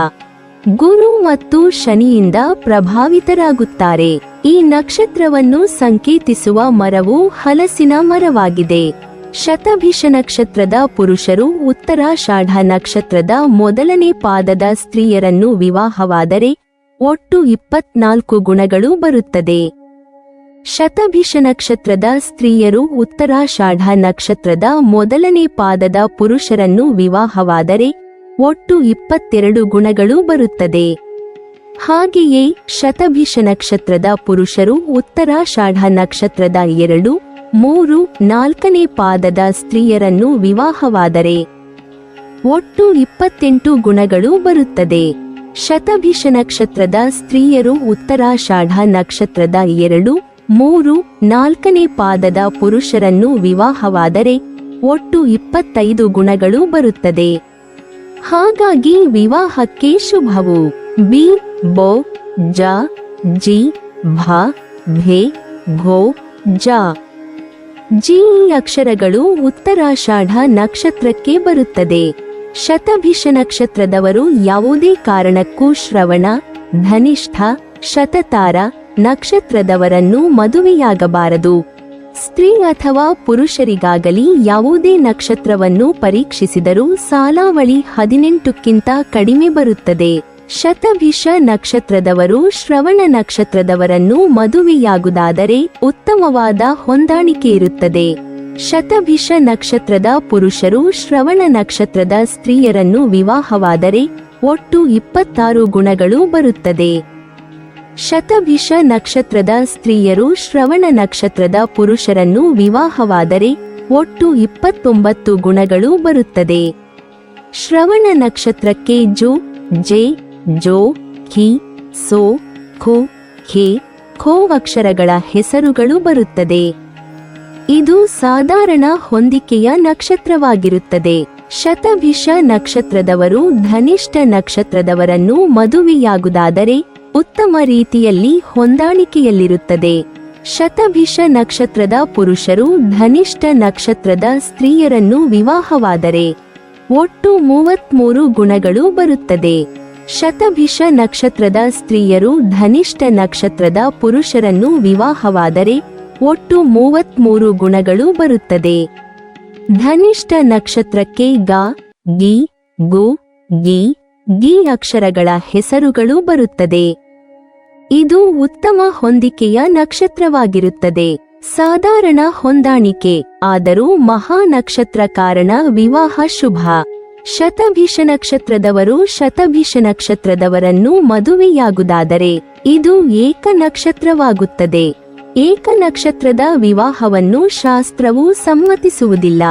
ಗುರು ಮತ್ತು ಶನಿಯಿಂದ ಪ್ರಭಾವಿತರಾಗುತ್ತಾರೆ. ಈ ನಕ್ಷತ್ರವನ್ನು ಸಂಕೇತಿಸುವ ಮರವು ಹಲಸಿನ ಮರವಾಗಿದೆ. ಶತಭಿಷ ನಕ್ಷತ್ರದ ಪುರುಷರು ಉತ್ತರಾಷಾಢ ನಕ್ಷತ್ರದ ಮೊದಲನೇ ಪಾದದ ಸ್ತ್ರೀಯರನ್ನು ವಿವಾಹವಾದರೆ ಒಟ್ಟು 24 ಗುಣಗಳು ಬರುತ್ತದೆ. ಶತಭಿಷ ನಕ್ಷತ್ರದ ಸ್ತ್ರೀಯರು ಉತ್ತರಾಷಾಢ ನಕ್ಷತ್ರದ ಮೊದಲನೇ ಪಾದದ ಪುರುಷರನ್ನು ವಿವಾಹವಾದರೆ ಒಟ್ಟು 22 ಗುಣಗಳು ಬರುತ್ತದೆ. ಹಾಗೆಯೇ ಶತಭಿಷ ನಕ್ಷತ್ರದ ಪುರುಷರು ಉತ್ತರಾಷಾಢ ನಕ್ಷತ್ರದ 2, 3, 4ನೇ ಪಾದದ ಸ್ತ್ರೀಯರನ್ನು ವಿವಾಹವಾದರೆ ಒಟ್ಟು 28 ಗುಣಗಳು ಬರುತ್ತದೆ. ಶತಭಿಷ ನಕ್ಷತ್ರದ ಸ್ತ್ರೀಯರು ಉತ್ತರಾಷಾಢ ನಕ್ಷತ್ರದ 2, 3, 4ನೇ ಪಾದದ ಪುರುಷರನ್ನು ವಿವಾಹವಾದರೆ ಒಟ್ಟು 25 ಗುಣಗಳು ಬರುತ್ತದೆ. ಹಾಗಾಗಿ ವಿವಾಹಕ್ಕೆ ಶುಭವು. ಬಿ ಬೋ ಜ ಜಿ ಭ ಭೆ ಭೋ ಜ ಜಿ ಅಕ್ಷರಗಳು ಉತ್ತರಾಷಾಢ ನಕ್ಷತ್ರಕ್ಕೆ ಬರುತ್ತದೆ. ಶತಭಿಷ ನಕ್ಷತ್ರದವರು ಯಾವುದೇ ಕಾರಣಕ್ಕೂ ಶ್ರವಣ, ಧನಿಷ್ಠ, ಶತತಾರ ನಕ್ಷತ್ರದವರನ್ನು ಮದುವೆಯಾಗಬಾರದು. ಸ್ತ್ರೀ ಅಥವಾ ಪುರುಷರಿಗಾಗಲಿ ಯಾವುದೇ ನಕ್ಷತ್ರವನ್ನು ಪರೀಕ್ಷಿಸಿದರೂ ಸಾಲಾವಳಿ 18ಕ್ಕಿಂತ ಕಡಿಮೆ ಬರುತ್ತದೆ. ಶತಭಿಷ ನಕ್ಷತ್ರದವರು ಶ್ರವಣ ನಕ್ಷತ್ರದವರನ್ನು ಮದುವೆಯಾಗುವುದಾದರೆ ಉತ್ತಮವಾದ ಹೊಂದಾಣಿಕೆ ಇರುತ್ತದೆ. ಶತಭಿಷ ನಕ್ಷತ್ರದ ಪುರುಷರು ಶ್ರವಣ ನಕ್ಷತ್ರದ ಸ್ತ್ರೀಯರನ್ನು ವಿವಾಹವಾದರೆ ಒಟ್ಟು 26 ಗುಣಗಳು ಬರುತ್ತದೆ. ಶತಭಿಷ ನಕ್ಷತ್ರದ ಸ್ತ್ರೀಯರು ಶ್ರವಣ ನಕ್ಷತ್ರದ ಪುರುಷರನ್ನು ವಿವಾಹವಾದರೆ ಒಟ್ಟು 29 ಗುಣಗಳು ಬರುತ್ತದೆ. ಶ್ರವಣ ನಕ್ಷತ್ರಕ್ಕೆ ಜು, ಜೆ, ಜೋ, ಖಿ, ಸೋ, ಖು, ಖೆ, ಖೋ ಅಕ್ಷರಗಳ ಹೆಸರುಗಳು ಬರುತ್ತದೆ. ಇದು ಸಾಧಾರಣ ಹೊಂದಿಕೆಯ ನಕ್ಷತ್ರವಾಗಿರುತ್ತದೆ. ಶತಭಿಷ ನಕ್ಷತ್ರದವರು ಧನಿಷ್ಠ ನಕ್ಷತ್ರದವರನ್ನು ಮದುವೆಯಾಗುವುದಾದರೆ ಉತ್ತಮ ರೀತಿಯಲ್ಲಿ ಹೊಂದಾಣಿಕೆಯಲ್ಲಿರುತ್ತದೆ. ಶತಭಿಷ ನಕ್ಷತ್ರದ ಪುರುಷರು ಧನಿಷ್ಠ ನಕ್ಷತ್ರದ ಸ್ತ್ರೀಯರನ್ನು ವಿವಾಹವಾದರೆ ಒಟ್ಟು 33 ಗುಣಗಳು ಬರುತ್ತದೆ. ಶತಭಿಷ ನಕ್ಷತ್ರದ ಸ್ತ್ರೀಯರು ಧನಿಷ್ಠ ನಕ್ಷತ್ರದ ಪುರುಷರನ್ನು ವಿವಾಹವಾದರೆ ಒಟ್ಟು 33 ಗುಣಗಳು ಬರುತ್ತದೆ. ಧನಿಷ್ಠ ನಕ್ಷತ್ರಕ್ಕೆ ಗ, ಗಿ, ಗು, ಗಿ, ಗಿ ಅಕ್ಷರಗಳ ಹೆಸರುಗಳು ಬರುತ್ತದೆ. ಇದು ಉತ್ತಮ ಹೊಂದಿಕೆಯ ನಕ್ಷತ್ರವಾಗಿರುತ್ತದೆ. ಸಾಧಾರಣ ಹೊಂದಾಣಿಕೆ, ಆದರೂ ಮಹಾ ನಕ್ಷತ್ರ ಕಾರಣ ವಿವಾಹ ಶುಭ. ಶತಭಿಷ ನಕ್ಷತ್ರದವರು ಶತಭಿಷ ನಕ್ಷತ್ರದವರನ್ನು ಮದುವೆಯಾಗುವುದಾದರೆ ಇದು ಏಕ ನಕ್ಷತ್ರವಾಗುತ್ತದೆ. ಏಕ ನಕ್ಷತ್ರದ ವಿವಾಹವನ್ನು ಶಾಸ್ತ್ರವು ಸಮ್ಮತಿಸುವುದಿಲ್ಲ.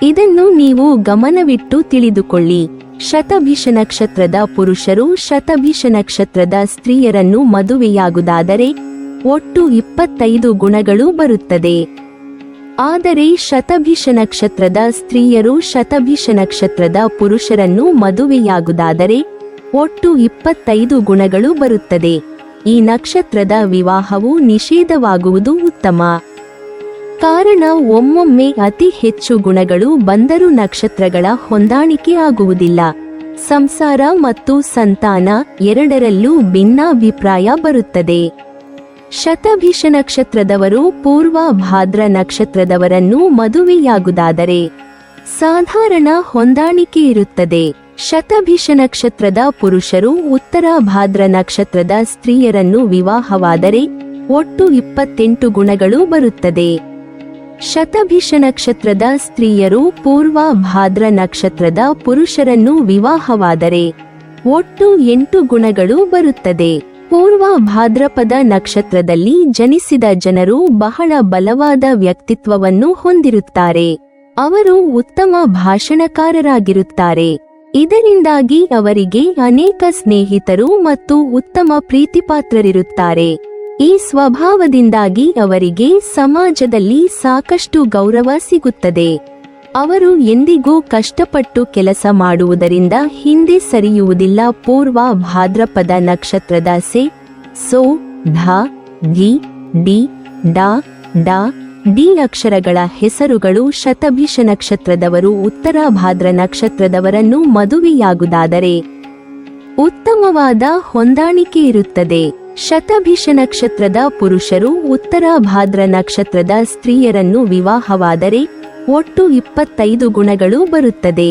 ಇದನ್ನು ನೀವು ಗಮನವಿಟ್ಟು ತಿಳಿದುಕೊಳ್ಳಿ. ಶತಭಿಷ ನಕ್ಷತ್ರದ ಪುರುಷರು ಶತಭಿಷ ನಕ್ಷತ್ರದ ಸ್ತ್ರೀಯರನ್ನು ಮದುವೆಯಾಗುವುದಾದರೆ ಒಟ್ಟು 25 ಗುಣಗಳು ಬರುತ್ತದೆ. ಆದರೆ ಶತಭಿಷ ನಕ್ಷತ್ರದ ಸ್ತ್ರೀಯರು ಶತಭಿಷ ನಕ್ಷತ್ರದ ಪುರುಷರನ್ನು ಮದುವೆಯಾಗುವುದಾದರೆ ಒಟ್ಟು 25 ಗುಣಗಳು ಬರುತ್ತದೆ. ಈ ನಕ್ಷತ್ರದ ವಿವಾಹವು ನಿಷೇಧವಾಗುವುದು ಉತ್ತಮ. ಕಾರಣ ಒಮ್ಮೊಮ್ಮೆ ಅತಿ ಹೆಚ್ಚು ಗುಣಗಳು ಬಂದರೂ ನಕ್ಷತ್ರಗಳ ಹೊಂದಾಣಿಕೆ ಆಗುವುದಿಲ್ಲ. ಸಂಸಾರ ಮತ್ತು ಸಂತಾನ ಎರಡರಲ್ಲೂ ಭಿನ್ನಾಭಿಪ್ರಾಯ ಬರುತ್ತದೆ. ಶತಭಿಷ ನಕ್ಷತ್ರದವರು ಪೂರ್ವ ಭಾದ್ರ ನಕ್ಷತ್ರದವರನ್ನು ಮದುವೆಯಾಗುವುದಾದರೆ ಸಾಧಾರಣ ಹೊಂದಾಣಿಕೆ ಇರುತ್ತದೆ. ಶತಭಿಷ ನಕ್ಷತ್ರದ ಪುರುಷರು ಉತ್ತರ ಭಾದ್ರ ನಕ್ಷತ್ರದ ಸ್ತ್ರೀಯರನ್ನು ವಿವಾಹವಾದರೆ ಒಟ್ಟು 28 ಗುಣಗಳು ಬರುತ್ತದೆ. ಶತಭಿಷ ನಕ್ಷತ್ರದ ಸ್ತ್ರೀಯರು ಪೂರ್ವ ಭಾದ್ರ ನಕ್ಷತ್ರದ ಪುರುಷರನ್ನು ವಿವಾಹವಾದರೆ ಒಟ್ಟು 8 ಗುಣಗಳು ಬರುತ್ತದೆ. ಪೂರ್ವ ಭಾದ್ರಪದ ನಕ್ಷತ್ರದಲ್ಲಿ ಜನಿಸಿದ ಜನರು ಬಹಳ ಬಲವಾದ ವ್ಯಕ್ತಿತ್ವವನ್ನು ಹೊಂದಿರುತ್ತಾರೆ. ಅವರು ಉತ್ತಮ ಭಾಷಣಕಾರರಾಗಿರುತ್ತಾರೆ. ಇದರಿಂದಾಗಿ ಅವರಿಗೆ ಅನೇಕ ಸ್ನೇಹಿತರು ಮತ್ತು ಉತ್ತಮ ಪ್ರೀತಿಪಾತ್ರರಿರುತ್ತಾರೆ. ಈ ಸ್ವಭಾವದಿಂದಾಗಿ ಅವರಿಗೆ ಸಮಾಜದಲ್ಲಿ ಸಾಕಷ್ಟು ಗೌರವ ಸಿಗುತ್ತದೆ. ಅವರು ಎಂದಿಗೂ ಕಷ್ಟಪಟ್ಟು ಕೆಲಸ ಮಾಡುವುದರಿಂದ ಹಿಂದೆ ಸರಿಯುವುದಿಲ್ಲ. ಪೂರ್ವ ಭಾದ್ರಪದ ನಕ್ಷತ್ರದ ಸೆ, ಸೋ, ಧ, ಗಿ, ಡಿ, ಡ, ಡ, ಡಿ ಅಕ್ಷರಗಳ ಹೆಸರುಗಳು. ಶತಭಿಷ ನಕ್ಷತ್ರದವರು ಉತ್ತರ ಭಾದ್ರ ನಕ್ಷತ್ರದವರನ್ನು ಮದುವೆಯಾಗುವುದಾದರೆ ಉತ್ತಮವಾದ ಹೊಂದಾಣಿಕೆ ಇರುತ್ತದೆ. ಶತಭಿಷ ನಕ್ಷತ್ರದ ಪುರುಷರು ಉತ್ತರ ಭಾದ್ರ ನಕ್ಷತ್ರದ ಸ್ತ್ರೀಯರನ್ನು ವಿವಾಹವಾದರೆ ಒಟ್ಟು 25 ಗುಣಗಳು ಬರುತ್ತದೆ.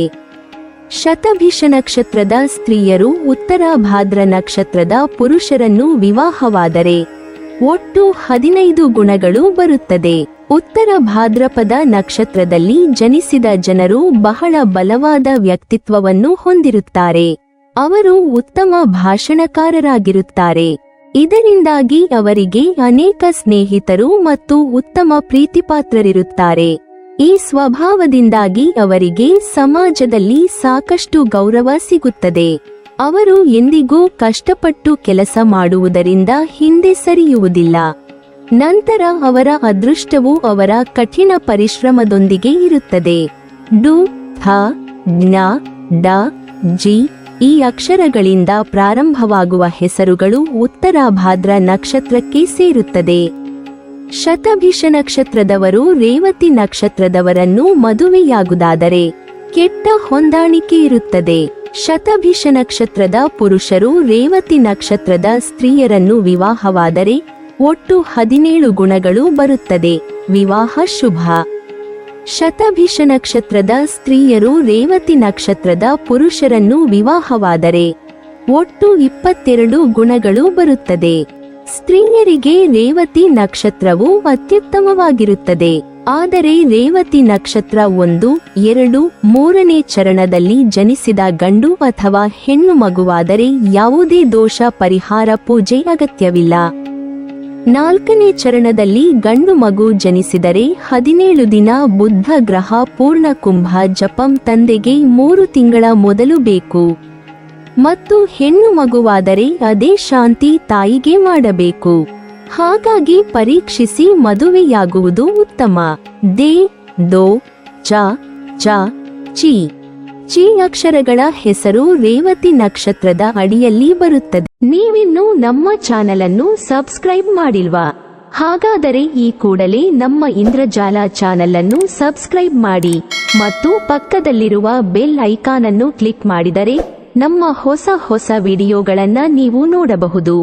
ಶತಭಿಷ ನಕ್ಷತ್ರದ ಸ್ತ್ರೀಯರು ಉತ್ತರ ಭಾದ್ರ ನಕ್ಷತ್ರದ ಪುರುಷರನ್ನು ವಿವಾಹವಾದರೆ ಒಟ್ಟು 15 ಗುಣಗಳು ಬರುತ್ತದೆ. ಉತ್ತರ ಭಾದ್ರಪದ ನಕ್ಷತ್ರದಲ್ಲಿ ಜನಿಸಿದ ಜನರು ಬಹಳ ಬಲವಾದ ವ್ಯಕ್ತಿತ್ವವನ್ನು ಹೊಂದಿರುತ್ತಾರೆ. ಅವರು ಉತ್ತಮ ಭಾಷಣಕಾರರಾಗಿರುತ್ತಾರೆ. ಇದರಿಂದಾಗಿ ಅವರಿಗೆ ಅನೇಕ ಸ್ನೇಹಿತರು ಮತ್ತು ಉತ್ತಮ ಪ್ರೀತಿಪಾತ್ರರಿರುತ್ತಾರೆ. ಈ ಸ್ವಭಾವದಿಂದಾಗಿ ಅವರಿಗೆ ಸಮಾಜದಲ್ಲಿ ಸಾಕಷ್ಟು ಗೌರವ ಸಿಗುತ್ತದೆ. ಅವರು ಎಂದಿಗೂ ಕಷ್ಟಪಟ್ಟು ಕೆಲಸ ಮಾಡುವುದರಿಂದ ಹಿಂದೆ ಸರಿಯುವುದಿಲ್ಲ. ನಂತರ ಅವರ ಅದೃಷ್ಟವು ಅವರ ಕಠಿಣ ಪರಿಶ್ರಮದೊಂದಿಗೆ ಇರುತ್ತದೆ. ಡು, ಥ, ಜ್ಞ, ಡ, ಜಿ ಈ ಅಕ್ಷರಗಳಿಂದ ಪ್ರಾರಂಭವಾಗುವ ಹೆಸರುಗಳು ಉತ್ತರ ಭಾದ್ರ ನಕ್ಷತ್ರಕ್ಕೆ ಸೇರುತ್ತದೆ. ಶತಭಿಷ ನಕ್ಷತ್ರದವರು ರೇವತಿ ನಕ್ಷತ್ರದವರನ್ನು ಮದುವೆಯಾಗುವುದಾದರೆ ಕೆಟ್ಟ ಹೊಂದಾಣಿಕೆ ಇರುತ್ತದೆ. ಶತಭಿಷ ನಕ್ಷತ್ರದ ಪುರುಷರು ರೇವತಿ ನಕ್ಷತ್ರದ ಸ್ತ್ರೀಯರನ್ನು ವಿವಾಹವಾದರೆ ಒಟ್ಟು 17 ಗುಣಗಳು ಬರುತ್ತದೆ. ವಿವಾಹ ಶುಭ. ಶತಭಿಷ ನಕ್ಷತ್ರದ ಸ್ತ್ರೀಯರು ರೇವತಿ ನಕ್ಷತ್ರದ ಪುರುಷರನ್ನು ವಿವಾಹವಾದರೆ ಒಟ್ಟು 22 ಗುಣಗಳು ಬರುತ್ತದೆ. ಸ್ತ್ರೀಯರಿಗೆ ರೇವತಿ ನಕ್ಷತ್ರವು ಅತ್ಯುತ್ತಮವಾಗಿರುತ್ತದೆ. ಆದರೆ ರೇವತಿ ನಕ್ಷತ್ರ 1, 2, 3ನೇ ಚರಣದಲ್ಲಿ ಜನಿಸಿದ ಗಂಡು ಅಥವಾ ಹೆಣ್ಣು ಮಗುವಾದರೆ ಯಾವುದೇ ದೋಷ ಪರಿಹಾರ ಪೂಜೆ ಅಗತ್ಯವಿಲ್ಲ. 4ನೇ ಚರಣದಲ್ಲಿ ಗಂಡು ಮಗು ಜನಿಸಿದರೆ 17 ದಿನ ಬುದ್ಧ ಗ್ರಹ ಪೂರ್ಣ ಕುಂಭ ಜಪಂ ತಂದೆಗೆ 3 ತಿಂಗಳ ಮೊದಲು ಬೇಕು ಮತ್ತು ಹೆಣ್ಣು ಮಗುವಾದರೆ ಅದೇ ಶಾಂತಿ ತಾಯಿಗೆ ಮಾಡಬೇಕು. ಹಾಗಾಗಿ ಪರೀಕ್ಷಿಸಿ ಮದುವೆಯಾಗುವುದು ಉತ್ತಮ. ದೇ, ದೋ, ಚ, ಚ, ಚಿ ಚಿ ಅಕ್ಷರಗಳ ಹೆಸರು ರೇವತಿ ನಕ್ಷತ್ರದ ಅಡಿಯಲ್ಲಿ ಬರುತ್ತದೆ. ನೀವಿನ್ನೂ ನಮ್ಮ ಚಾನೆಲ್ ಅನ್ನು ಸಬ್ಸ್ಕ್ರೈಬ್ ಮಾಡಿಲ್ವಾ? ಹಾಗಾದರೆ ಈ ಕೂಡಲೇ ನಮ್ಮ ಇಂದ್ರಜಾಲ ಚಾನೆಲ್ ಅನ್ನು ಸಬ್ಸ್ಕ್ರೈಬ್ ಮಾಡಿ ಮತ್ತು ಪಕ್ಕದಲ್ಲಿರುವ ಬೆಲ್ ಐಕಾನ್ ಅನ್ನು ಕ್ಲಿಕ್ ಮಾಡಿದರೆ ನಮ್ಮ ಹೊಸ ವಿಡಿಯೋಗಳನ್ನ ನೀವು ನೋಡಬಹುದು.